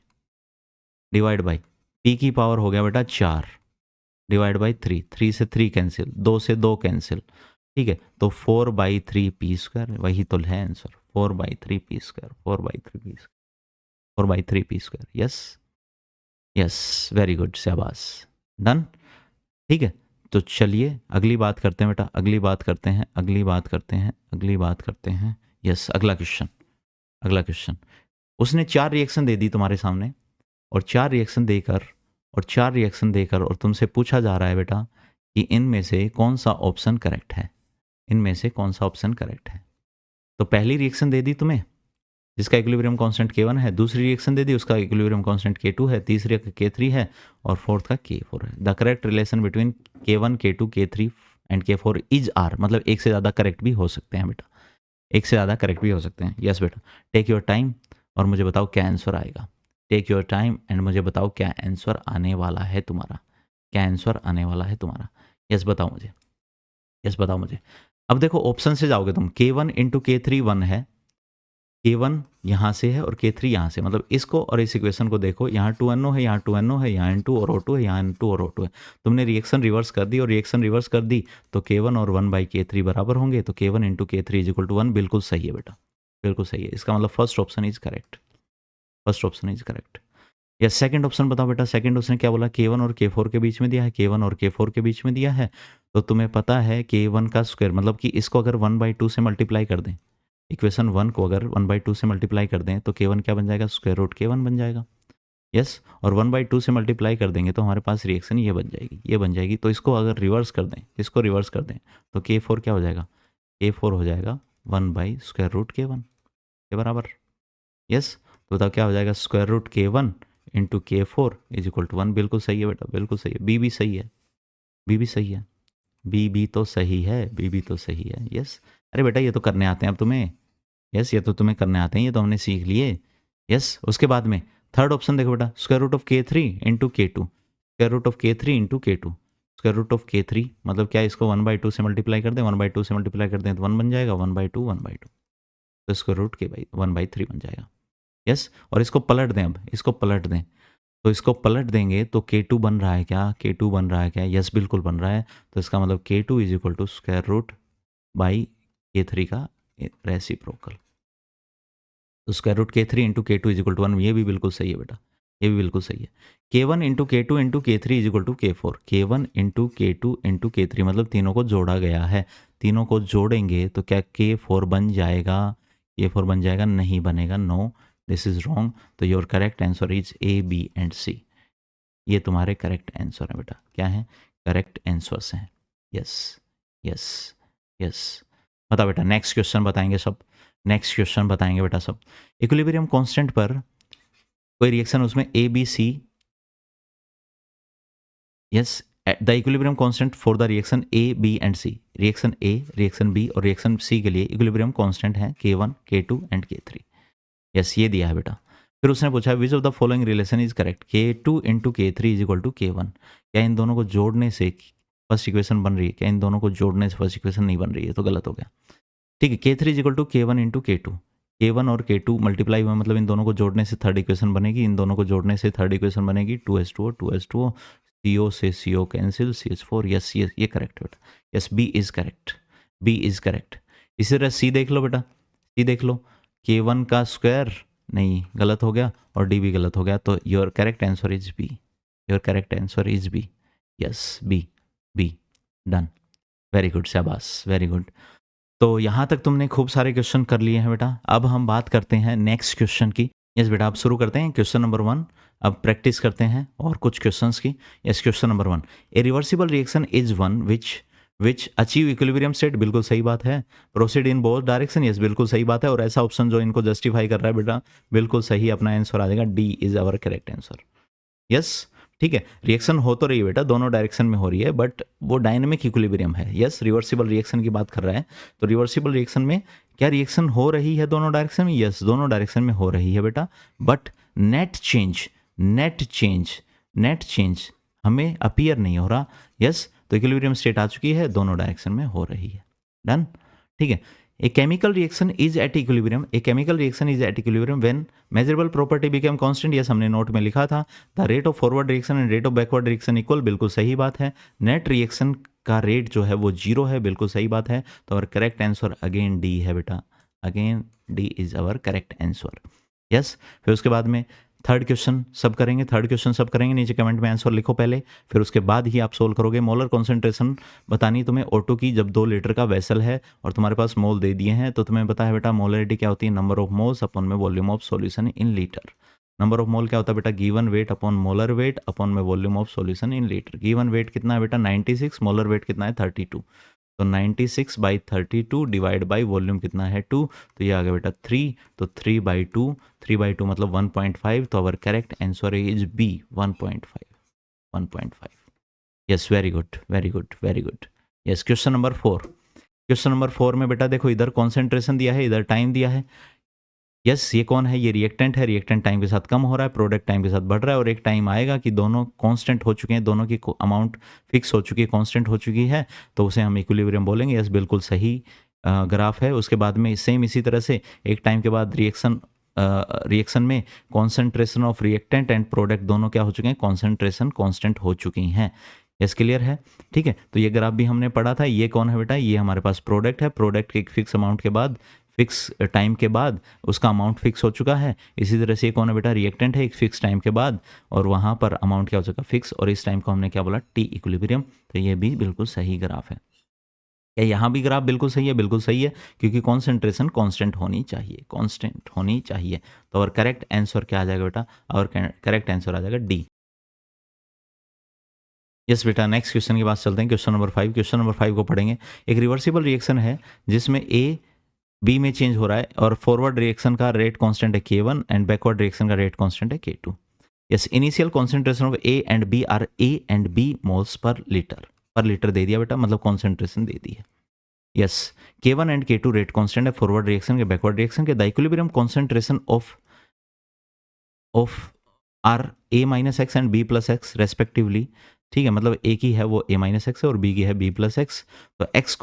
Speaker 1: डिवाइड बाई p की पावर हो गया बेटा 4 डिवाइड बाई 3, 3 से 3 कैंसिल, 2 से 2 कैंसिल, ठीक है, तो 4/3p², वही तो है answer, 4/3p², 4/3p², 4/3p²। Yes, yes, very good, शाबाश, डन। ठीक है, तो चलिए अगली बात करते हैं बेटा, अगली बात करते हैं, अगली बात करते हैं, अगली बात करते हैं। यस, अगला क्वेश्चन, अगला क्वेश्चन। उसने 4 रिएक्शन दे दी तुम्हारे सामने, और 4 रिएक्शन देकर, और 4 रिएक्शन देकर, और तुमसे पूछा जा रहा है बेटा कि इनमें से कौन सा ऑप्शन करेक्ट है, इनमें से कौन सा ऑप्शन करेक्ट है। तो पहली रिएक्शन दे दी तुम्हें जिसका इक्विलिब्रियम कांस्टेंट K1 है, दूसरी रिएक्शन दे दी उसका इक्विलिब्रियम कांस्टेंट K2 है, तीसरी का K3 है, और फोर्थ का K4 है। The correct relation between K1, K2, K3 and K4 is are, मतलब एक से ज़्यादा करेक्ट भी हो सकते हैं बेटा, एक से ज़्यादा करेक्ट भी हो सकते हैं। यस बेटा, टेक योर टाइम और मुझे बताओ क्या आंसर आएगा। टेक योर टाइम एंड मुझे बताओ क्या आंसर आने वाला है तुम्हारा, क्या आंसर आने वाला है तुम्हारा। यस बताओ मुझे, यस बताओ मुझे। अब देखो ऑप्शन से जाओगे तुम, K1 × K3 1 है, K1 यहाँ से है और K3 यहाँ से, मतलब इसको और इस इक्वेशन को देखो, यहाँ 2NO है, यहाँ 2NO है, यहाँ N2 और O2 है, यहाँ N2 और O2 है। तुमने रिएक्शन रिवर्स कर दी, और रिएक्शन रिवर्स कर दी तो K1 और 1/K3 बराबर होंगे, तो K1 × K3 = 1 बिल्कुल सही है बेटा, बिल्कुल सही है। इसका मतलब first option is correct, first option is correct. या सेकंड ऑप्शन बताओ बेटा, सेकंड उसने क्या बोला, K1 और K4 के बीच में दिया है, K1 और K4 के बीच में दिया है, तो तुम्हें पता है K1 का स्क्वायर, मतलब कि इसको अगर 1/2 से मल्टीप्लाई कर दें, इक्वेशन 1 को अगर 1/2 से मल्टीप्लाई कर दें तो K1 क्या बन जाएगा, √K1 बन जाएगा। यस, और 1/2 से मल्टीप्लाई कर देंगे तो हमारे पास रिएक्शन ये बन जाएगी, ये बन जाएगी। तो इसको अगर रिवर्स कर दें, इसको रिवर्स कर दें तो K4 क्या हो जाएगा, K4 हो जाएगा 1/√K1 के बराबर। यस, तो बताओ क्या हो जाएगा, √K1 × K4 = 1, बिल्कुल सही है बेटा, बिल्कुल सही है। बी भी सही है, बी भी सही है, बी भी तो सही है, बी भी तो सही है। यस, अरे बेटा ये तो करने आते हैं अब तुम्हें, यस ये तो तुम्हें करने आते हैं, ये तो हमने सीख लिए। यस, उसके बाद में थर्ड ऑप्शन देखो बेटा, √K3 × K2, √K3 × K2, √K3 मतलब क्या, इसको 1/2 से मल्टीप्लाई कर दें, 1/2 से मल्टीप्लाई कर दें तो 1 बन जाएगा, 1/2 1/2, तो इसको √K/1/3 बन जाएगा। यस, और इसको पलट दें, अब इसको पलट दें, तो इसको पलट देंगे तो K2 बन रहा है क्या, K2 बन रहा है क्या, यस बिल्कुल बन रहा है। तो इसका मतलब K2 = √K3 का रेसिप्रोकल, तो √K3 × K2 = 1, ये भी बिल्कुल सही है बेटा, ये भी बिल्कुल सही है। K1 × K2 × K3 = K4, K1 × K2 × K3 मतलब तीनों को जोड़ा गया है, तीनों को जोड़ेंगे तो क्या K4 बन जाएगा, K4 बन जाएगा, नहीं बनेगा, नो दिस इज रॉन्ग। तो your correct answer is A, B and C, ये तुम्हारे करेक्ट आंसर है बेटा, क्या है, करेक्ट आंसर्स हैं। Yes, yes, yes. बताओ बेटा, नेक्स्ट क्वेश्चन बताएंगे सब, नेक्स्ट क्वेश्चन बताएंगे बेटा सब। इक्विलिब्रियम कांस्टेंट पर कोई रिएक्शन, उसमें A, B, C, yes, the equilibrium constant for the reaction A, B and C, reaction A, reaction B और रिएक्शन C के लिए इक्विलिब्रियम कांस्टेंट है K1, K2 and K3। Yes, ये दिया है बेटा। फिर उसने पूछा which of the following relation is correct, K2 × K3 = K1, क्या इन दोनों को जोड़ने से फर्स्ट इक्वेशन बन रही है, क्या इन दोनों को जोड़ने से फर्स्ट इक्वेशन नहीं बन रही है, तो गलत हो गया। ठीक है, K3 = K1 × K2, K1 और K2 मल्टीप्लाई हुआ, मतलब इन दोनों को जोड़ने से थर्ड इक्वेशन बनेगी, इन दोनों को जोड़ने से थर्ड इक्वेशन बनेगी 2H2O 2H2O, CO से CO कैंसिल, CH4। यस, ये करेक्ट बेटा, yes B is correct, B is correct. इसी तरह सी देख लो बेटा, सी देख लो, K1 का स्क्वायर नहीं, गलत हो गया, और डी भी गलत हो गया, तो your correct answer is B, your correct answer is B. Yes, B, B, done, very good, शाबाश, वेरी गुड। तो यहाँ तक तुमने खूब सारे क्वेश्चन कर लिए हैं बेटा। अब हम बात करते हैं नेक्स्ट क्वेश्चन की। यस बेटा, आप शुरू करते हैं क्वेश्चन नंबर 1। अब प्रैक्टिस करते हैं और कुछ क्वेश्चंस की। Yes, question number 1, A reversible reaction is one which achieve equilibrium state, बिल्कुल सही बात है। Proceed in both direction, yes बिल्कुल सही बात है। और ऐसा ऑप्शन जो इनको जस्टिफाई कर रहा है बेटा, बिल्कुल सही, अपना आंसर आ जाएगा, D is our correct answer. Yes, ठीक है। रिएक्शन हो तो रही है बेटा, दोनों डायरेक्शन में हो रही है, बट वो डायनेमिक इक्विलिब्रियम है। यस, रिवर्सिबल रिएक्शन की बात कर रहा है, तो रिवर्सिबल रिएक्शन में क्या रिएक्शन हो रही है दोनों डायरेक्शन में? यस, दोनों डायरेक्शन में हो रही है बेटा, but net change net change net change हमें अपीयर नहीं हो रहा। यस, तो इक्विलिब्रियम स्टेट आ चुकी है, दोनों डायरेक्शन में हो रही है। डन, ठीक है। A chemical reaction is at equilibrium. A chemical reaction is at equilibrium when measurable property become constant. yes, हमने नोट में लिखा था। The rate of forward reaction and rate of backward reaction equal, बिल्कुल सही बात है। नेट रिएक्शन का rate जो है वो 0 है, बिल्कुल सही बात है। तो our correct answer again D है बेटा, again D is our correct answer. Yes, फिर उसके बाद में थर्ड क्वेश्चन सब करेंगे, नीचे कमेंट में आंसर लिखो पहले, फिर उसके बाद ही आप सोल्व करोगे। मोलर कॉन्सेंट्रेशन बतानी तुम्हें O2 की, जब 2 लीटर का वेसल है और तुम्हारे पास मोल दे दिए हैं, तो तुम्हें पता है बेटा मोलरिटी क्या होती है, नंबर ऑफ मोल्स अपॉन में volume of solution in litre. Number of mole क्या होता है बेटा, given weight upon molar weight upon में volume of solution in litre. Given weight कितना है बेटा 96, मोलर वेट कितना है 32, तो 96/32 डिवाइड बाई वॉल्यूम कितना है 2, तो ये आ गया बेटा 3, तो 3/2 मतलब 1.5, तो our correct answer is B 1.5। Yes, very good very good very good. Yes, question number 4 में बेटा देखो, इधर कॉन्सेंट्रेशन दिया है, इधर टाइम दिया है। यस, ये कौन है, ये रिएक्टेंट है। रिएक्टेंट टाइम के साथ कम हो रहा है, प्रोडक्ट टाइम के साथ बढ़ रहा है, और एक टाइम आएगा कि दोनों कांस्टेंट हो चुके हैं, दोनों की अमाउंट फिक्स हो चुकी है, कांस्टेंट हो चुकी है, तो उसे हम इक्विलिब्रियम बोलेंगे। यस, बिल्कुल सही ग्राफ है। उसके बाद में सेम इसी तरह से एक टाइम के बाद रिएक्शन में concentration of reactant and product दोनों क्या हो चुके हैं, कॉन्सेंट्रेशन कांस्टेंट हो चुकी हैं। यस, क्लियर है, ठीक है। तो ये ग्राफ भी हमने पढ़ा था। ये कौन है बेटा, ये हमारे पास प्रोडक्ट है। प्रोडक्ट के एक फिक्स अमाउंट के बाद, फिक्स टाइम के बाद उसका अमाउंट फिक्स हो चुका है। इसी तरह से ये कौन है बेटा, रिएक्टेंट है, एक फिक्स टाइम के बाद, और वहाँ पर अमाउंट क्या हो चुका, फिक्स, और इस टाइम को हमने क्या बोला, टी इक्विलिब्रियम। तो ये भी बिल्कुल सही ग्राफ है। क्या यहाँ भी ग्राफ बिल्कुल सही है? बिल्कुल सही है, क्योंकि कॉन्सेंट्रेशन कांस्टेंट होनी चाहिए, कांस्टेंट होनी चाहिए। तो और करेक्ट आंसर क्या आ जाएगा बेटा, और करेक्ट आंसर आ जाएगा डी। यस बेटा, नेक्स्ट क्वेश्चन के पास चलते हैं, क्वेश्चन नंबर 5। क्वेश्चन नंबर 5 को पढ़ेंगे। एक रिवर्सिबल रिएक्शन है जिसमें ए बी में चेंज हो रहा है, और फॉरवर्ड रिएक्शन का रेट कांस्टेंट है K1 एंड बैकवर्ड रिएक्शन का रेट कांस्टेंट है K2। Yes, initial concentration of A and B are A and B moles per litre दे दिया बेटा, मतलब कॉन्सेंट्रेशन दे दी है। Yes, K1 and K2 rate constant है फॉरवर्ड रिएक्शन के, बैकवर्ड रिएक्शन के। The equilibrium concentration of are A minus x and B plus x respectively, ठीक है, मतलब ए की है वो ए माइनस एक्स है और बी की है बी प्लस एक्स। तो एक्स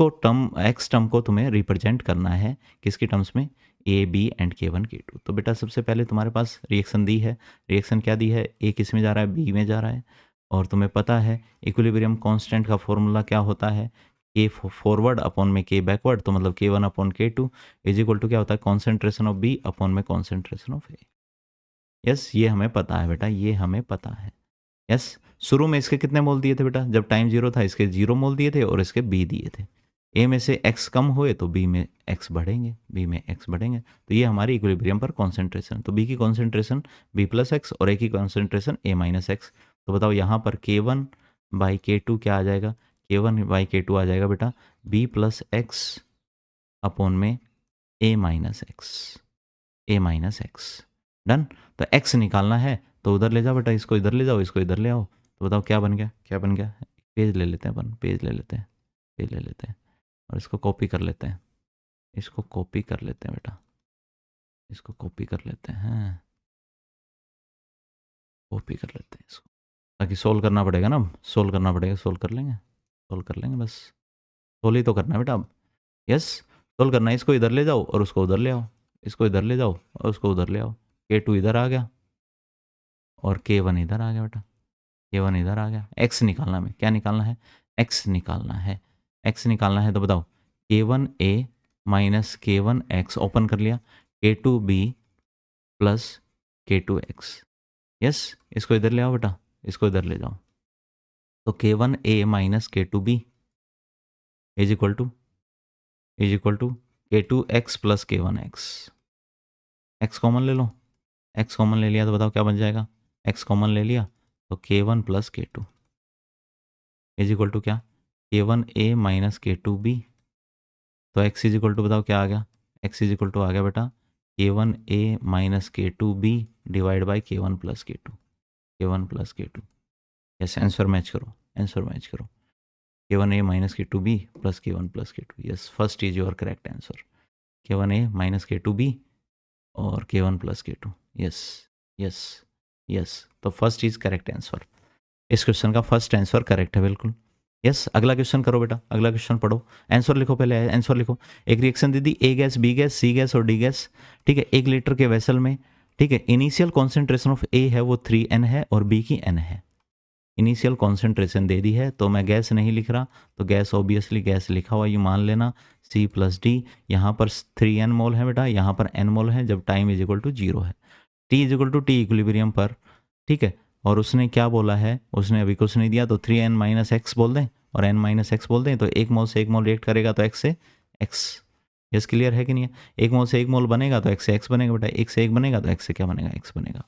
Speaker 1: टर्म को तुम्हें रिप्रेजेंट करना है किसकी टर्म्स में, A B and K1 K2। तो बेटा सबसे पहले तुम्हारे पास रिएक्शन दी है, रिएक्शन क्या दी है, ए किस में जा रहा है, बी में जा रहा है, और तुम्हें पता है इक्विलिब्रियम कांस्टेंट का फॉर्मूला क्या होता है, के फॉरवर्ड अपॉन में के बैकवर्ड, तो मतलब K1 upon K2 is equal to क्या होता है, कॉन्सेंट्रेशन ऑफ बी अपॉन में कॉन्सेंट्रेशन ऑफ ए। यस, ये हमें पता है बेटा, ये हमें पता है। यस, शुरू में इसके कितने मोल दिए थे बेटा, जब टाइम 0 था इसके 0 मोल दिए थे और इसके बी दिए थे। ए में से एक्स कम हुए तो बी में एक्स बढ़ेंगे, तो ये हमारी इक्विलिब्रियम पर कॉन्सेंट्रेशन। तो बी की कॉन्सेंट्रेशन बी प्लस एक्स और ए की कॉन्सेंट्रेशन ए माइनस एक्स। तो बताओ यहाँ पर K1/K2 क्या आ जाएगा, K1/K2 आ जाएगा बेटा बी प्लस एक्स अपॉन में ए माइनस एक्स। डन। तो एक्स निकालना है, तो उधर ले जाओ बेटा, इसको इधर ले जाओ, इसको इधर ले आओ, तो बताओ क्या बन गया। पेज ले लेते हैं अपन, पेज ले लेते हैं और इसको कॉपी कर लेते हैं, बेटा, इसको कॉपी कर लेते हैं, इसको, ताकि सोल्व करना पड़ेगा ना, सोल्व कर लेंगे बस, सोल्व ही तो करना है बेटा अब। यस, सोल्व करना है, इसको इधर ले जाओ और उसको उधर ले आओ, K2 इधर आ गया और K1 इधर आ गया बेटा, एक्स निकालना है, क्या निकालना है, एक्स निकालना है। तो बताओ K1A माइनस K1X ओपन कर लिया, K2B प्लस K2X। यस, इसको इधर ले आओ बेटा, इसको इधर ले जाओ, तो K1A minus K2B is equal to K2X plus K1X। X common ले लो, एक्स कॉमन ले लिया तो बताओ क्या बन जाएगा, एक्स कॉमन ले लिया तो k1 plus k2 is equal to क्या, k1a माइनस k2b। तो x इज इक्वल टू बताओ क्या आ गया, x इज इक्वल टू आ गया बेटा k1a minus k2b divide by k1 plus k2, k1 plus k2। Yes, answer match करो, answer match करो, k1a minus k2b plus k1 plus k2। Yes, first is your correct answer, k1a minus k2b और k1 plus k2। Yes yes yes, तो first is correct answer, इस question का first answer correct है बिल्कुल। Yes, अगला question करो बेटा, अगला क्वेश्चन पढ़ो, आंसर लिखो, पहले आंसर लिखो। एक रिएक्शन दे दी, ए गैस, बी गैस, सी गैस और डी गैस, ठीक है, 1 लीटर के वेसल में, ठीक है। इनिशियल कॉन्सेंट्रेशन ऑफ ए है वो 3n है और बी की n है। इनिशियल कॉन्सेंट्रेशन दे दी है तो मैं गैस नहीं लिख रहा, तो गैस ऑब्वियसली गैस लिखा हुआ ये मान लेना, C प्लस डी। यहाँ पर 3n मोल है बेटा, यहाँ पर n मोल है जब टाइम इज इक्वल टू 0 है, T is equal to T equilibrium पर, ठीक है। और उसने क्या बोला है, उसने अभी कुछ नहीं दिया, तो 3n माइनस एक्स बोल दें और n माइनस एक्स बोल दें, तो 1 मोल से 1 मोल रिएक्ट करेगा तो x से x। यस, क्लियर है कि नहीं है, 1 मोल से 1 मोल बनेगा तो x से x बनेगा बेटा, 1 से 1 बनेगा तो x से क्या बनेगा, x बनेगा,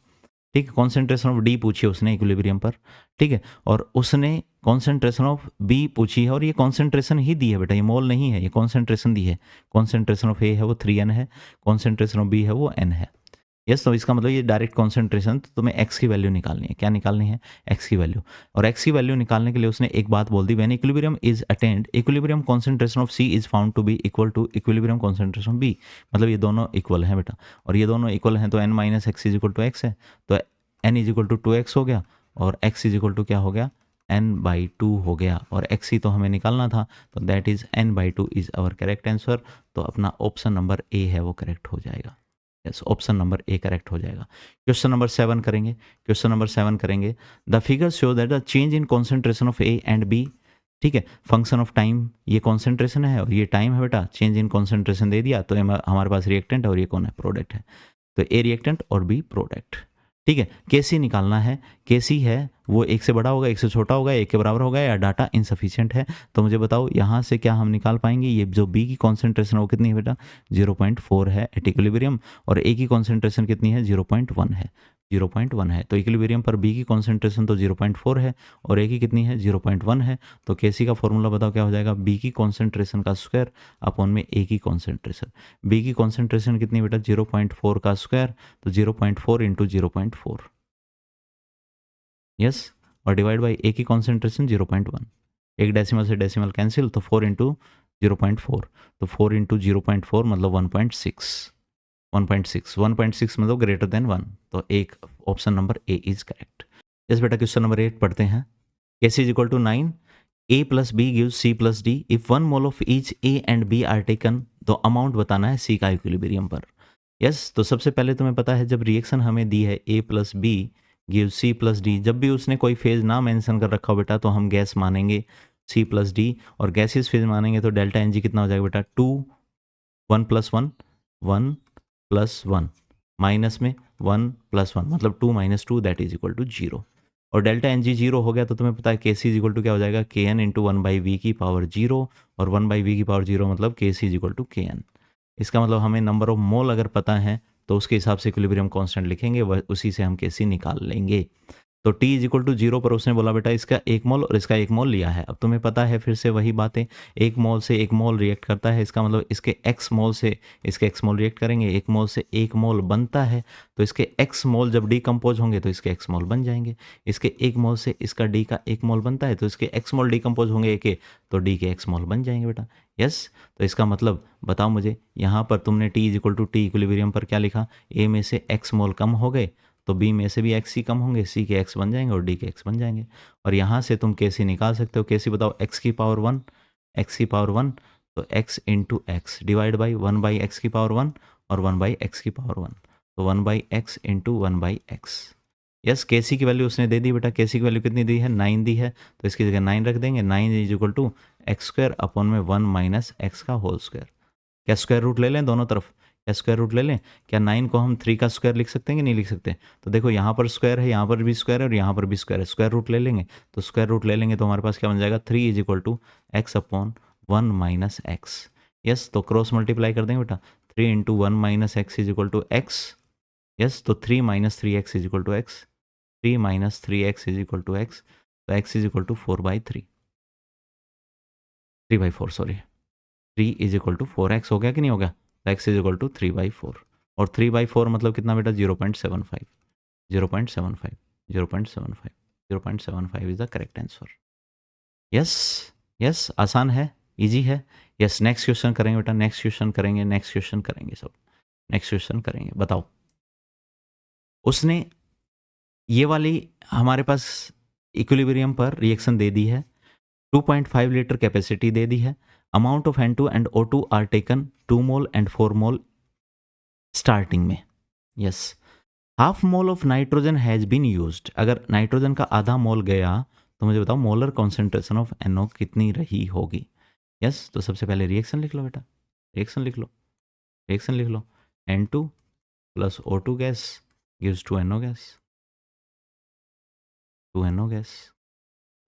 Speaker 1: ठीक है। कॉन्सेंट्रेशन ऑफ डी पूछी है उसने इक्विलिब्रियम पर, ठीक है, और उसने कॉन्सेंट्रेशन ऑफ बी पूछी है और ये कॉन्सेंट्रेशन ही दी है बेटा, ये मोल नहीं है, ये कॉन्सेंट्रेशन दी है। कॉन्सेंट्रेशन ऑफ ए है वो 3n है, कॉन्सेंट्रेशन ऑफ बी है वो n है। यस, तो इसका मतलब ये डायरेक्ट कॉन्सेंट्रेशन, तो तुम्हें x की वैल्यू निकालनी है, क्या निकालनी है, x की वैल्यू। और x की वैल्यू निकालने के लिए उसने एक बात बोल दी, when equilibrium is attained equilibrium concentration of c is found to be equal to equilibrium concentration of b। मतलब ये दोनों इक्वल हैं बेटा, और ये दोनों इक्वल हैं तो n minus X is equal to X है, तो n is equal to 2x हो गया और x इज इक्वल टू क्या हो गया, n/2 हो गया, और x ही तो हमें निकालना था, तो that is n/2 is our correct answer. तो अपना ऑप्शन नंबर ए है वो करेक्ट हो जाएगा। Yes, option number A correct हो जाएगा। क्वेश्चन नंबर 7 करेंगे, क्वेश्चन नंबर 7 करेंगे। The figure show that the change in concentration of A and B, ठीक है, फंक्शन ऑफ टाइम, ये कॉन्सेंट्रेशन है और ये टाइम है बेटा, चेंज इन कॉन्सेंट्रेशन दे दिया तो हमारे पास रिएक्टेंट है और ये कौन है, प्रोडक्ट है, तो ए रिएक्टेंट और बी प्रोडक्ट, ठीक है। केसी निकालना है, केसी है वो 1 से बड़ा होगा, 1 से छोटा होगा, 1 के बराबर होगा, या डाटा इनसफिशिएंट है। तो मुझे बताओ यहाँ से क्या हम निकाल पाएंगे, ये जो बी की कॉन्सेंट्रेशन है वो कितनी है बेटा, 0.4 है एट इक्विलिब्रियम, और ए की कॉन्सेंट्रेशन कितनी है, 0.1 है, 0.1 है। तो इक्विलिब्रियम पर बी की कॉन्सेंट्रेशन तो 0.4 है और ए की कितनी है, 0.1 है। तो केसी का फॉर्मूला बताओ क्या हो जाएगा, बी की कॉन्सेंट्रेशन का स्क्वायर अपॉन में ए की कॉन्सेंट्रेशन। बी की कॉन्सेंट्रेशन कितनी बेटा, 0.4 का स्क्वायर, तो 0.4 इंटू 0.4, यस, और डिवाइड बाई ए की कॉन्सेंट्रेशन 0.1, एक डेसिमल से डेसिमल कैंसिल, तो 4 इंटू 0.4, तो 4 इंटू 0.4 मतलब 1.6, 1.6 मतलब ग्रेटर देन 1, तो एक option number A is correct. Yes बेटा, क्वेश्चन नंबर 8 पढ़ते हैं। KC is equal to 9, A plus B gives C plus D, if 1 mole of each A and B are taken, तो amount बताना है सी का equilibrium पर। यस, तो सबसे पहले तुम्हें पता है जब रिएक्शन हमें दी है A plus B give C plus D, जब भी उसने कोई फेज ना मेंशन कर रखा हो बेटा तो हम गैस मानेंगे सी प्लस डी, और गैसेस फेज मानेंगे तो डेल्टा एन जी कितना हो जाएगा बेटा, 2 1 प्लस 1 1 प्लस 1 माइनस में 1 प्लस 1 मतलब 2 minus 2 that is equal to 0, और डेल्टा एन जी 0 हो गया तो तुम्हें पता है के सी इज इक्वल टू क्या हो जाएगा, के एन इंटू 1/v की पावर 0, और 1/v की पावर 0 मतलब के सी इज इक्वल टू के एन। इसका मतलब हमें नंबर ऑफ मोल अगर पता है तो उसके हिसाब से इक्विलिब्रियम कांस्टेंट लिखेंगे, वह उसी से हम केसी निकाल लेंगे। तो t इज इक्वल टू 0 पर उसने बोला बेटा इसका 1 मोल और इसका 1 मोल लिया है। अब तुम्हें पता है फिर से वही बातें, 1 मोल से 1 मोल रिएक्ट करता है, इसका मतलब इसके x मोल से इसके x मोल रिएक्ट करेंगे, 1 मोल से 1 मोल बनता है, तो इसके x मोल जब डिकम्पोज होंगे तो इसके x मोल बन जाएंगे, इसके 1 मोल से इसका d का 1 मोल बनता है तो इसके x मोल डिकम्पोज होंगे एक तो d के x मोल बन जाएंगे बेटा। यस, तो इसका मतलब बताओ मुझे, यहाँ पर तुमने t is equal to T equilibrium पर क्या लिखा, a में से x मोल कम हो गए तो b में से भी x ही कम होंगे, c के x बन जाएंगे और d के x बन जाएंगे, और यहाँ से तुम कैसे निकाल सकते हो, कैसे बताओ, x की पावर 1, x की पावर 1, तो x into x divide by 1/x की पावर 1 और 1/x की पावर 1, तो 1/x इंटू 1/x। यस, केसी की वैल्यू उसने दे दी बेटा, केसी की वैल्यू कितनी दी है, 9 दी है, तो इसकी जगह 9 रख देंगे, 9 is equal to X square upon में 1 माइनस एक्स का होल स्क्वायर। क्या स्क्वायर रूट ले लें दोनों तरफ, क्या स्क्वायर रूट ले लें, क्या 9 को हम 3 का स्क्वायर लिख सकते हैं कि नहीं लिख सकते, तो देखो यहाँ पर स्क्वायर है, यहाँ पर भी स्क्वायर है और यहाँ पर भी स्क्वायर है, स्क्वायर रूट ले लेंगे, तो स्क्वायर रूट ले लेंगे तो हमारे पास क्या बन जाएगा, 3 is equal to X upon 1 minus X. Yes, तो क्रॉस मल्टीप्लाई कर देंगे बेटा, 3 into 1 minus X is equal to X, yes, तो 3 minus 3x is equal to X, 3 minus 3x is equal to X, तो x is equal to 4/3, 3/4 sorry, 3 is equal to 4x हो गया कि नहीं हो गया, तो x इज इक्वल टू 3/4, और 3/4 मतलब कितना बेटा 0.75, 0.75, 0.75, 0.75 is the correct answer. Yes, yes, आसान है, इजी है। यस, नेक्स्ट क्वेश्चन करेंगे बेटा, नेक्स्ट क्वेश्चन करेंगे, नेक्स्ट क्वेश्चन करेंगे, सब नेक्स्ट क्वेश्चन करेंगे। बताओ, उसने ये वाली हमारे पास इक्विलिब्रियम पर रिएक्शन दे दी है, 2.5 लीटर कैपेसिटी दे दी है, amount of N2 and O2 are taken 2 mole and 4 mole starting में। Yes, half mole of nitrogen has been used, अगर नाइट्रोजन का आधा मोल गया तो मुझे बताओ मोलर कॉन्सेंट्रेशन ऑफ NO कितनी रही होगी। यस, तो सबसे पहले रिएक्शन लिख लो बेटा, रिएक्शन लिख लो, रिएक्शन लिख लो, N2 plus O2 gas gives 2 NO gas, 2 NO gas.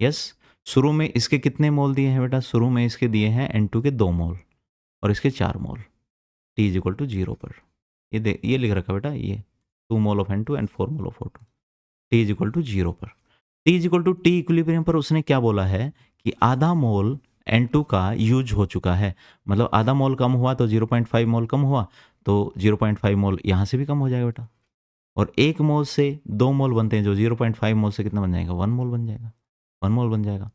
Speaker 1: Yes, शुरू में इसके कितने मोल दिए हैं बेटा, शुरू में इसके दिए हैं N2 के 2 मोल और इसके 4 mole, T is equal to 0 पर, ये लिख रखा बेटा, ये 2 mole of N2 and 4 mole of O2, T is equal to 0 पर, T is equal to T equilibrium पर उसने क्या बोला है कि आधा मोल N2 का यूज हो चुका है, मतलब आधा मोल कम हुआ तो 0.5 मोल कम हुआ, तो 0.5 मोल यहाँ से भी कम हो जाएगा बेटा, और 1 मोल से 2 मोल बनते हैं, जो 0.5 मोल से कितना बन जाएगा, 1 मोल बन जाएगा, 1 मोल बन जाएगा।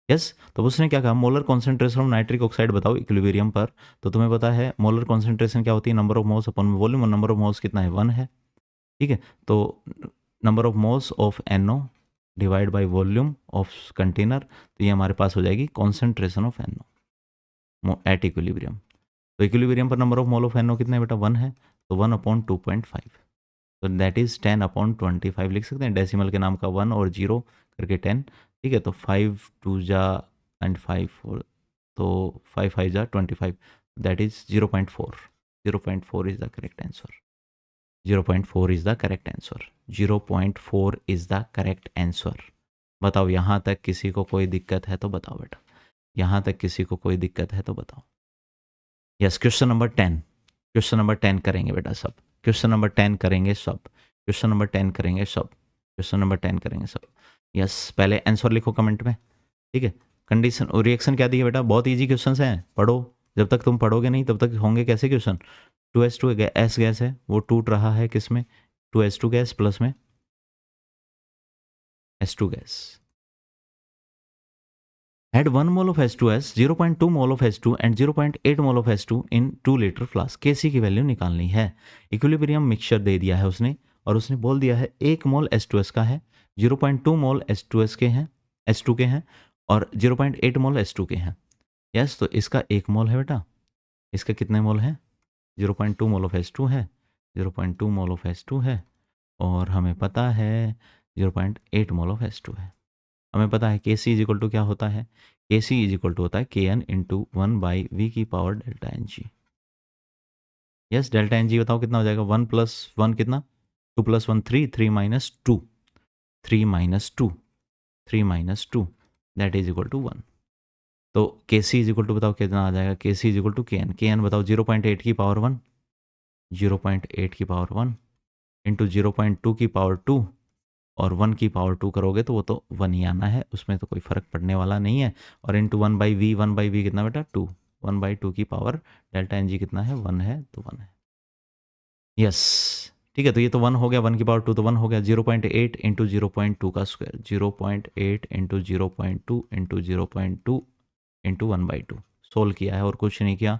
Speaker 1: यस, तो उसने क्या कहा, molar concentration of nitric oxide बताओ इक्विलिब्रियम पर, तो तुम्हें पता है मोलर कॉन्सेंट्रेशन क्या होती है, number of moles upon volume, और नंबर ऑफ मोल्स कितना है, 1 है, ठीक है, तो number of moles of NO divide by volume of container, तो ये हमारे पास हो जाएगी concentration of NO at equilibrium, तो इक्विलिब्रियम पर number of mole of NO कितना है बेटा, 1 है, तो 1/2.5, तो दैट इज 10/25 लिख सकते हैं, डेसिमल के नाम का 1 और 0 करके 10, ठीक है, तो 5 2 जा एंड 5 4, तो 5 5 जा 25, that is 0.4, 0.4 is the correct answer, 0.4 is the correct answer, 0.4 is the correct answer. बताओ, यहाँ तक किसी को कोई दिक्कत है तो बताओ बेटा, यहाँ तक किसी को कोई दिक्कत है तो बताओ। Yes, question number 10, question number 10 करेंगे बेटा सब, क्वेश्चन नंबर 10 करेंगे सब, क्वेश्चन नंबर 10 करेंगे सब, क्वेश्चन नंबर 10 करेंगे सब। यस, पहले आंसर लिखो कमेंट में, ठीक है। कंडीशन और रिएक्शन क्या दी है बेटा, बहुत इजी क्वेश्चन हैं, पढ़ो, जब तक तुम पढ़ोगे नहीं तब तक होंगे कैसे क्वेश्चन। 2s2 एस गैस है, वो टूट रहा है किस में, 2s2 गैस प्लस में S2 gas, Add 1 mole of H2S, 0.2 mole of H2 and 0.8 mole of H2 in 2 litre flask. Kc की वैल्यू निकालनी है। इक्विलिब्रियम मिक्सचर दे दिया है उसने, और उसने बोल दिया है 1 मोल H2S का है, 0.2 मोल H2S के हैं, H2 के हैं, और 0.8 मोल H2 के हैं। यस, तो इसका 1 मोल है बेटा, इसका कितने मोल है, 0.2 मोल ऑफ H2 है, 0.2 मोल ऑफ H2 है, और हमें पता है 0.8 मोल ऑफ H2 है। हमें पता है Kc इज इक्वल टू क्या होता है, Kc इज इक्वल टू होता है Kn इंटू 1/v की power delta Ng। Yes, delta Ng बताओ कितना हो जाएगा, 1 + 1 कितना, 2 + 1 3, 3 - 2, 3 - 2, 3 - 2 दैट इज इक्वल टू 1। तो Kc इज इक्वल टू बताओ कितना आ जाएगा, Kc is equal to Kn, Kn बताओ 0.8 की पावर 1, 0.8 की पावर 1 इंटू 0.2 की पावर 2, और 1 की पावर 2 करोगे तो वो तो 1 ही आना है, उसमें तो कोई फ़र्क पड़ने वाला नहीं है, और इंटू 1/v, 1/v कितना बेटा 2, 1/2 की पावर डेल्टा Ng कितना है, 1 है, तो 1 है। यस, ठीक है, तो ये तो 1 हो गया, 1 की पावर 2 तो 1 हो गया, 0.8 इंटू 0.2 का square, 0.8 into 0.2 into 0.2 into 1/2 solve किया है और कुछ नहीं किया।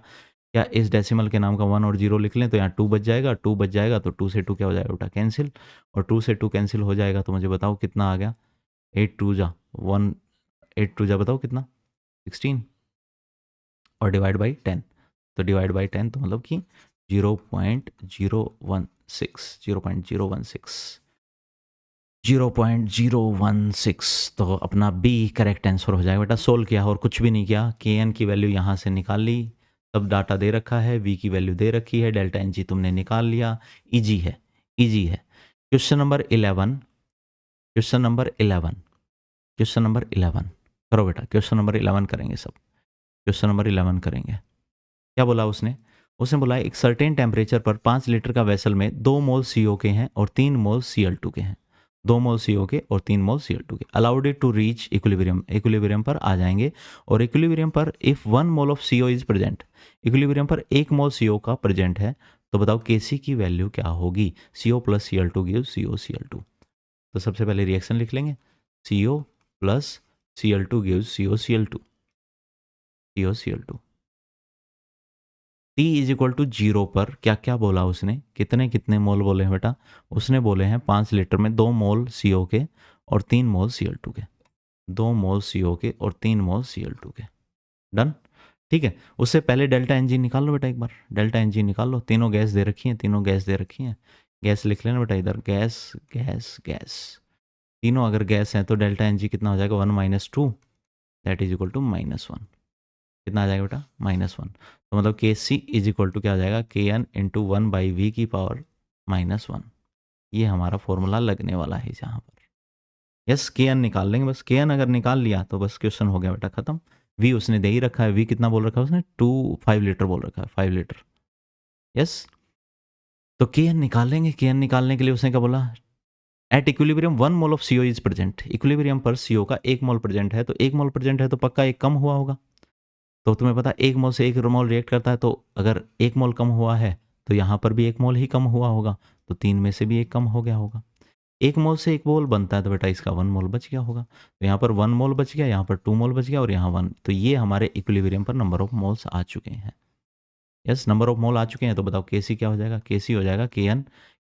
Speaker 1: क्या इस डेसिमल के नाम का 1 और 0 लिख लें, तो यहाँ 2 बच जाएगा, 2 बच जाएगा तो 2 से 2 क्या हो जाएगा बेटा, कैंसिल, और 2 से 2 कैंसिल हो जाएगा, तो मुझे बताओ कितना आ गया, 8 2 जा 1, 8 2 जा बताओ कितना, 16, और डिवाइड बाई 10, तो डिवाइड बाई 10 तो मतलब कि 0.016, 0.016, 0.016, तो अपना बी करेक्ट आंसर हो जाएगा बेटा। सोल्व किया और कुछ भी नहीं किया, Kn की वैल्यू यहाँ से निकाल ली, सब डाटा दे रखा है, V की वैल्यू दे रखी है, डेल्टा Ng तुमने निकाल लिया, इजी है, इजी है। Question number 11, question number 11, question number 11 करो बेटा, क्वेश्चन नंबर 11 करेंगे सब, क्वेश्चन नंबर 11 करेंगे। क्या बोला उसने, उसने बोला एक सर्टेन टेम्परेचर पर 5 लीटर का वेसल में 2 मोल CO के हैं और 3 मोल Cl2 के हैं। 2 मोल CO के और 3 मोल Cl2 के। Allowed it to reach equilibrium, equilibrium पर आ जाएंगे। और इक्विलिब्रियम पर if 1 mole of CO is present, equilibrium पर 1 मोल CO का प्रेजेंट है, तो बताओ Kc की वैल्यू क्या होगी। CO plus Cl2 gives COCl2। तो सबसे पहले रिएक्शन लिख लेंगे, CO plus Cl2 gives COCl2, COCl2। T is equal to 0 पर क्या क्या बोला उसने, कितने कितने मोल बोले हैं बेटा, उसने बोले हैं 5 लीटर में 2 मोल CO के और 3 मोल Cl2 के, 2 मोल CO के और 3 मोल Cl2 के। डन। ठीक है, उससे पहले डेल्टा एन जी निकाल लो बेटा, एक बार डेल्टा एन जी निकाल लो। तीनों गैस दे रखी हैं, तीनों गैस दे रखी हैं। गैस लिख लेना बेटा इधर, गैस गैस गैस। तीनों अगर गैस हैं तो डेल्टा एन जी कितना हो जाएगा, 1 - 2, दैट इज इक्वल टू -1। कितना आ जाएगा बेटा, -1। तो मतलब के सी इज इक्वल टू क्या आ जाएगा, के एन इंटू 1/v की पावर -1। ये हमारा फॉर्मूला लगने वाला है यहाँ पर। यस, के एन निकाल लेंगे बस। के एन अगर निकाल लिया तो बस क्वेश्चन हो गया बेटा खत्म। वी उसने दे ही रखा है, वी कितना बोल रखा है उसने, 5 लीटर बोल रखा है, 5 लीटर। यस, तो के एन निकाल लेंगे। के एन निकालने के लिए उसने क्या बोला, at equilibrium 1 mole of CO is present. Equilibrium पर CO का 1 मोल प्रेजेंट है, तो 1 मोल प्रेजेंट है तो पक्का एक कम हुआ होगा। तो तुम्हें पता 1 मोल से 1 मोल रिएक्ट करता है, तो अगर 1 मोल कम हुआ है तो यहाँ पर भी 1 मोल ही कम हुआ होगा, तो 3 में से भी 1 कम हो गया होगा। 1 मोल से 1 मोल बनता है तो बेटा इसका 1 मोल बच गया होगा। तो यहाँ पर 1 मोल बच गया, यहाँ पर 2 मोल बच गया और यहाँ 1। तो ये हमारे इक्विलिब्रियम पर नंबर ऑफ मोल्स आ चुके हैं। यस, नंबर ऑफ मोल आ चुके हैं। तो बताओ के सी क्या हो जाएगा, के सी हो जाएगा के एन।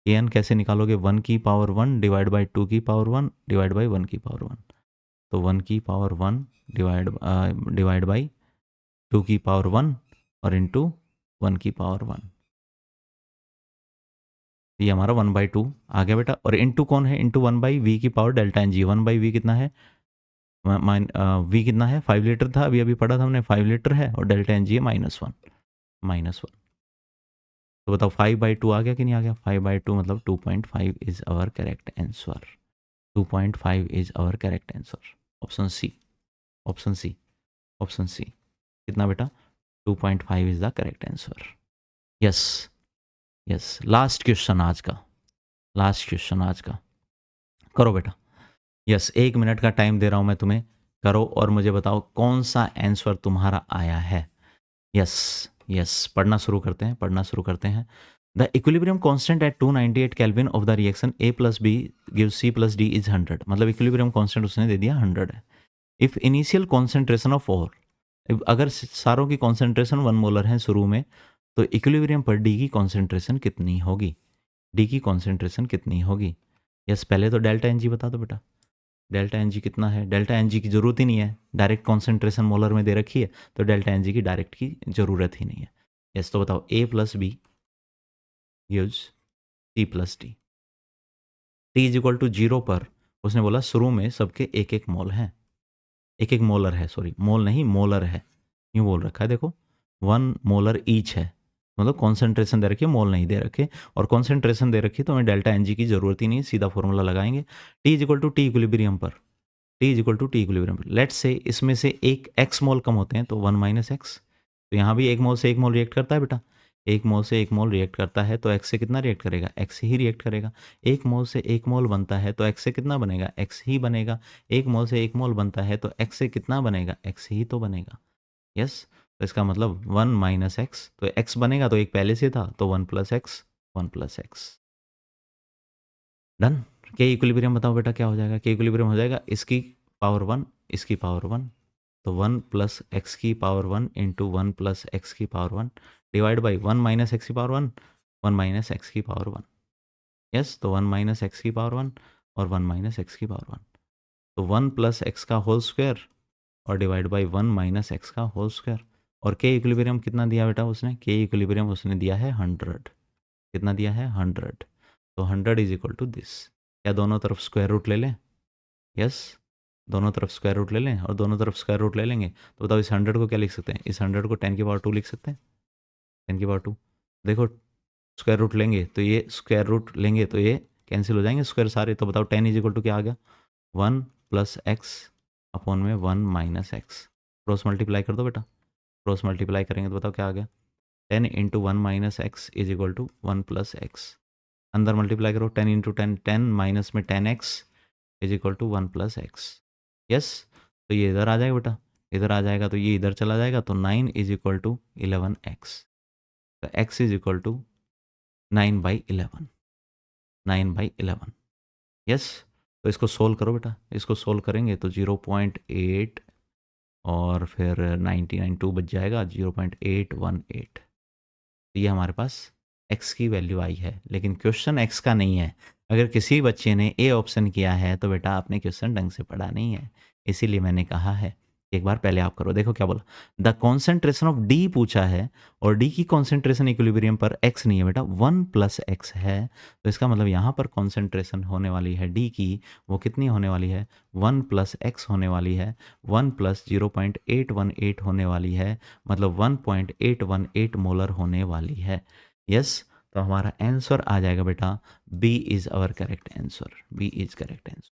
Speaker 1: के एन कैसे निकालोगे, 1 की पावर 1 डिवाइड बाई 2 की पावर 1 डिवाइड बाई 1 की पावर 1। तो 1 की पावर 1 डिवाइड बाई 2 की पावर 1 और इंटू 1 की पावर 1। ये हमारा 1/2 आ गया बेटा। और इंटू कौन है, इंटू 1/v की पावर डेल्टा एन जी। 1/v कितना है, वी कितना है, 5 लीटर था, अभी अभी पढ़ा था हमने, 5 लीटर है और डेल्टा एन जी है -1, -1। तो बताओ 5/2 आ गया कि नहीं आ गया। 5/2 मतलब 2.5 is our correct answer. 2.5 is our correct answer. Option C, option C, option C. कितना बेटा, 2.5 is the correct answer. Yes, yes. Last question आज का, लास्ट क्वेश्चन आज का। करो बेटा। यस, 1 मिनट का टाइम दे रहा हूं मैं तुम्हें, करो और मुझे बताओ कौन सा आंसर तुम्हारा आया है। यस, यस, पढ़ना शुरू करते हैं, पढ़ना शुरू करते हैं। The equilibrium constant at 298 kelvin of the reaction A plus B gives C plus D is 100। मतलब इक्विलिब्रियम कांस्टेंट उसने दे दिया 100 है। If initial concentration of all, अगर सारों की कॉन्सेंट्रेशन 1 मोलर है शुरू में, तो इक्विलिब्रियम पर डी की कॉन्सेंट्रेशन कितनी होगी, डी की कॉन्सेंट्रेशन कितनी होगी। यस, पहले तो डेल्टा एन जी बता दो बेटा। डेल्टा एन जी कितना है, डेल्टा एन जी की ज़रूरत ही नहीं है, डायरेक्ट कॉन्सेंट्रेशन मोलर में दे रखी है, तो डेल्टा एन जी की डायरेक्ट की ज़रूरत ही नहीं है। यस, तो बताओ A plus B gives C plus D. T is equal to 0 पर उसने बोला शुरू में सबके 1 1 मोल हैं, 1 1 मोलर है, सॉरी मोल नहीं मोलर है, यूँ बोल रखा है देखो, 1 मोलर ईच है। मतलब कॉन्सेंट्रेशन दे रखी है, मोल नहीं दे रखे, और कॉन्सेंट्रेशन दे रखी है तो हमें डेल्टा एन जी की ज़रूरत ही नहीं है, सीधा फॉर्मूला लगाएंगे। T is equal to T equilibrium पर, T is equal to T equilibrium पर लेट्स से इसमें से एक एक्स मोल कम होते हैं तो 1 - x। तो यहाँ भी 1 मोल से 1 मोल रिएक्ट करता है बेटा, 1 मोल से 1 मोल रिएक्ट करता है तो एक्स से कितना रिएक्ट करेगा, एक्स ही रिएक्ट करेगा। 1 मोल से 1 मोल बनता है तो एक्स से कितना बनेगा, एक्स ही बनेगा। 1 मोल से 1 मोल बनता है तो एक्स से कितना बनेगा, एक्स ही तो बनेगा। यस, तो इसका मतलब 1 - x, तो x बनेगा तो एक पहले से था तो 1 + x, 1 + x। डन। के इक्विलिब्रियम बताओ बेटा क्या हो जाएगा, के इक्विलिब्रियम हो जाएगा इसकी पावर 1, इसकी पावर 1, तो 1 + x की पावर 1 इंटू 1 + x की पावर 1 डिवाइड बाई 1 - x की पावर 1, 1 - x की पावर 1। यस, तो 1 - x की पावर 1 और 1 - x की पावर 1, तो 1 + x का होल स्क्वायर और डिवाइड बाई 1 - x का होल स्क्वायर। और के इक्विलिब्रियम कितना दिया बेटा उसने, के इक्विलिब्रियम उसने दिया है 100। कितना दिया है, 100। तो 100 इज इक्वल टू दिस। क्या दोनों तरफ स्क्वायर रूट ले लें, यस, दोनों तरफ स्क्वायर रूट ले लें, और दोनों तरफ स्क्वायर रूट ले लेंगे तो बताओ इस 100 को क्या लिख सकते हैं, इस 100 को 10 की पावर 2 लिख सकते हैं, 10 की पावर 2। देखो स्क्वायर रूट लेंगे तो ये, स्क्वायर रूट लेंगे तो ये कैंसिल हो जाएंगे स्क्वायर सारे। तो बताओ 10 इज इक्वल टू क्या आ गया, 1 + x अपॉन में 1 - x। क्रॉस मल्टीप्लाई कर दो बेटा, क्रॉस मल्टीप्लाई करेंगे तो बताओ क्या आ गया, 10 into 1 minus X is equal to 1 plus X, अंदर मल्टीप्लाई करो 10 इंटू 10, 10 माइनस में 10x is equal to 1 plus X. Yes, तो ये इधर आ जाएगा बेटा, इधर आ जाएगा तो ये इधर चला जाएगा, तो 9 इज इक्वल टू 11x, तो x is equal to 9/11, 9/11। Yes, तो इसको सोल्व करो बेटा, इसको सोल्व करेंगे तो 0.8 और फिर 99 2 बच जाएगा 0.818। तो ये हमारे पास x की वैल्यू आई है, लेकिन क्वेश्चन x का नहीं है। अगर किसी बच्चे ने ए ऑप्शन किया है तो बेटा आपने क्वेश्चन ढंग से पढ़ा नहीं है, इसीलिए मैंने कहा है एक बार पहले आप करो। देखो क्या बोला, द कॉन्सेंट्रेशन ऑफ डी पूछा है और डी की कॉन्सेंट्रेशन इक्विलिब्रियम पर x नहीं है बेटा, 1 प्लस एक्स है। तो इसका मतलब यहाँ पर कॉन्सेंट्रेशन होने वाली है डी की, वो कितनी होने वाली है, 1 प्लस एक्स होने वाली है, 1 प्लस 0.818 होने वाली है, मतलब 1.818 मोलर होने वाली है। यस, तो हमारा आंसर आ जाएगा बेटा B is our correct answer, B is correct answer.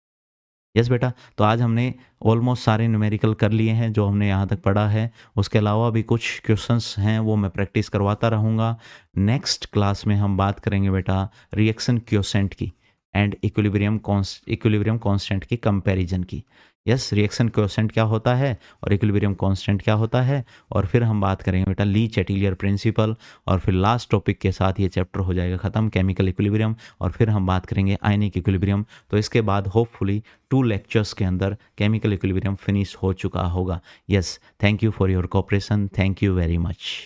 Speaker 1: Yes बेटा, तो आज हमने ऑलमोस्ट सारे न्यूमेरिकल कर लिए हैं जो हमने यहाँ तक पढ़ा है। उसके अलावा भी कुछ क्वेश्चंस हैं वो मैं प्रैक्टिस करवाता रहूँगा। नेक्स्ट क्लास में हम बात करेंगे बेटा रिएक्शन क्वोशेंट की एंड इक्विलिब्रियम कांस्टेंट की कंपैरिजन की। यस, रिएक्शन क्वोशेंट क्या होता है और इक्विलिब्रियम कांस्टेंट क्या होता है, और फिर हम बात करेंगे बेटा ली चैटिलियर प्रिंसिपल, और फिर लास्ट टॉपिक के साथ ये चैप्टर हो जाएगा ख़त्म, केमिकल इक्विलिब्रियम, और फिर हम बात करेंगे आयनिक इक्विलिब्रियम। तो इसके बाद होपफुली 2 लेक्चर्स के अंदर केमिकल इक्विलिब्रियम फिनिश हो चुका होगा। Yes, thank you for your cooperation, thank you very much.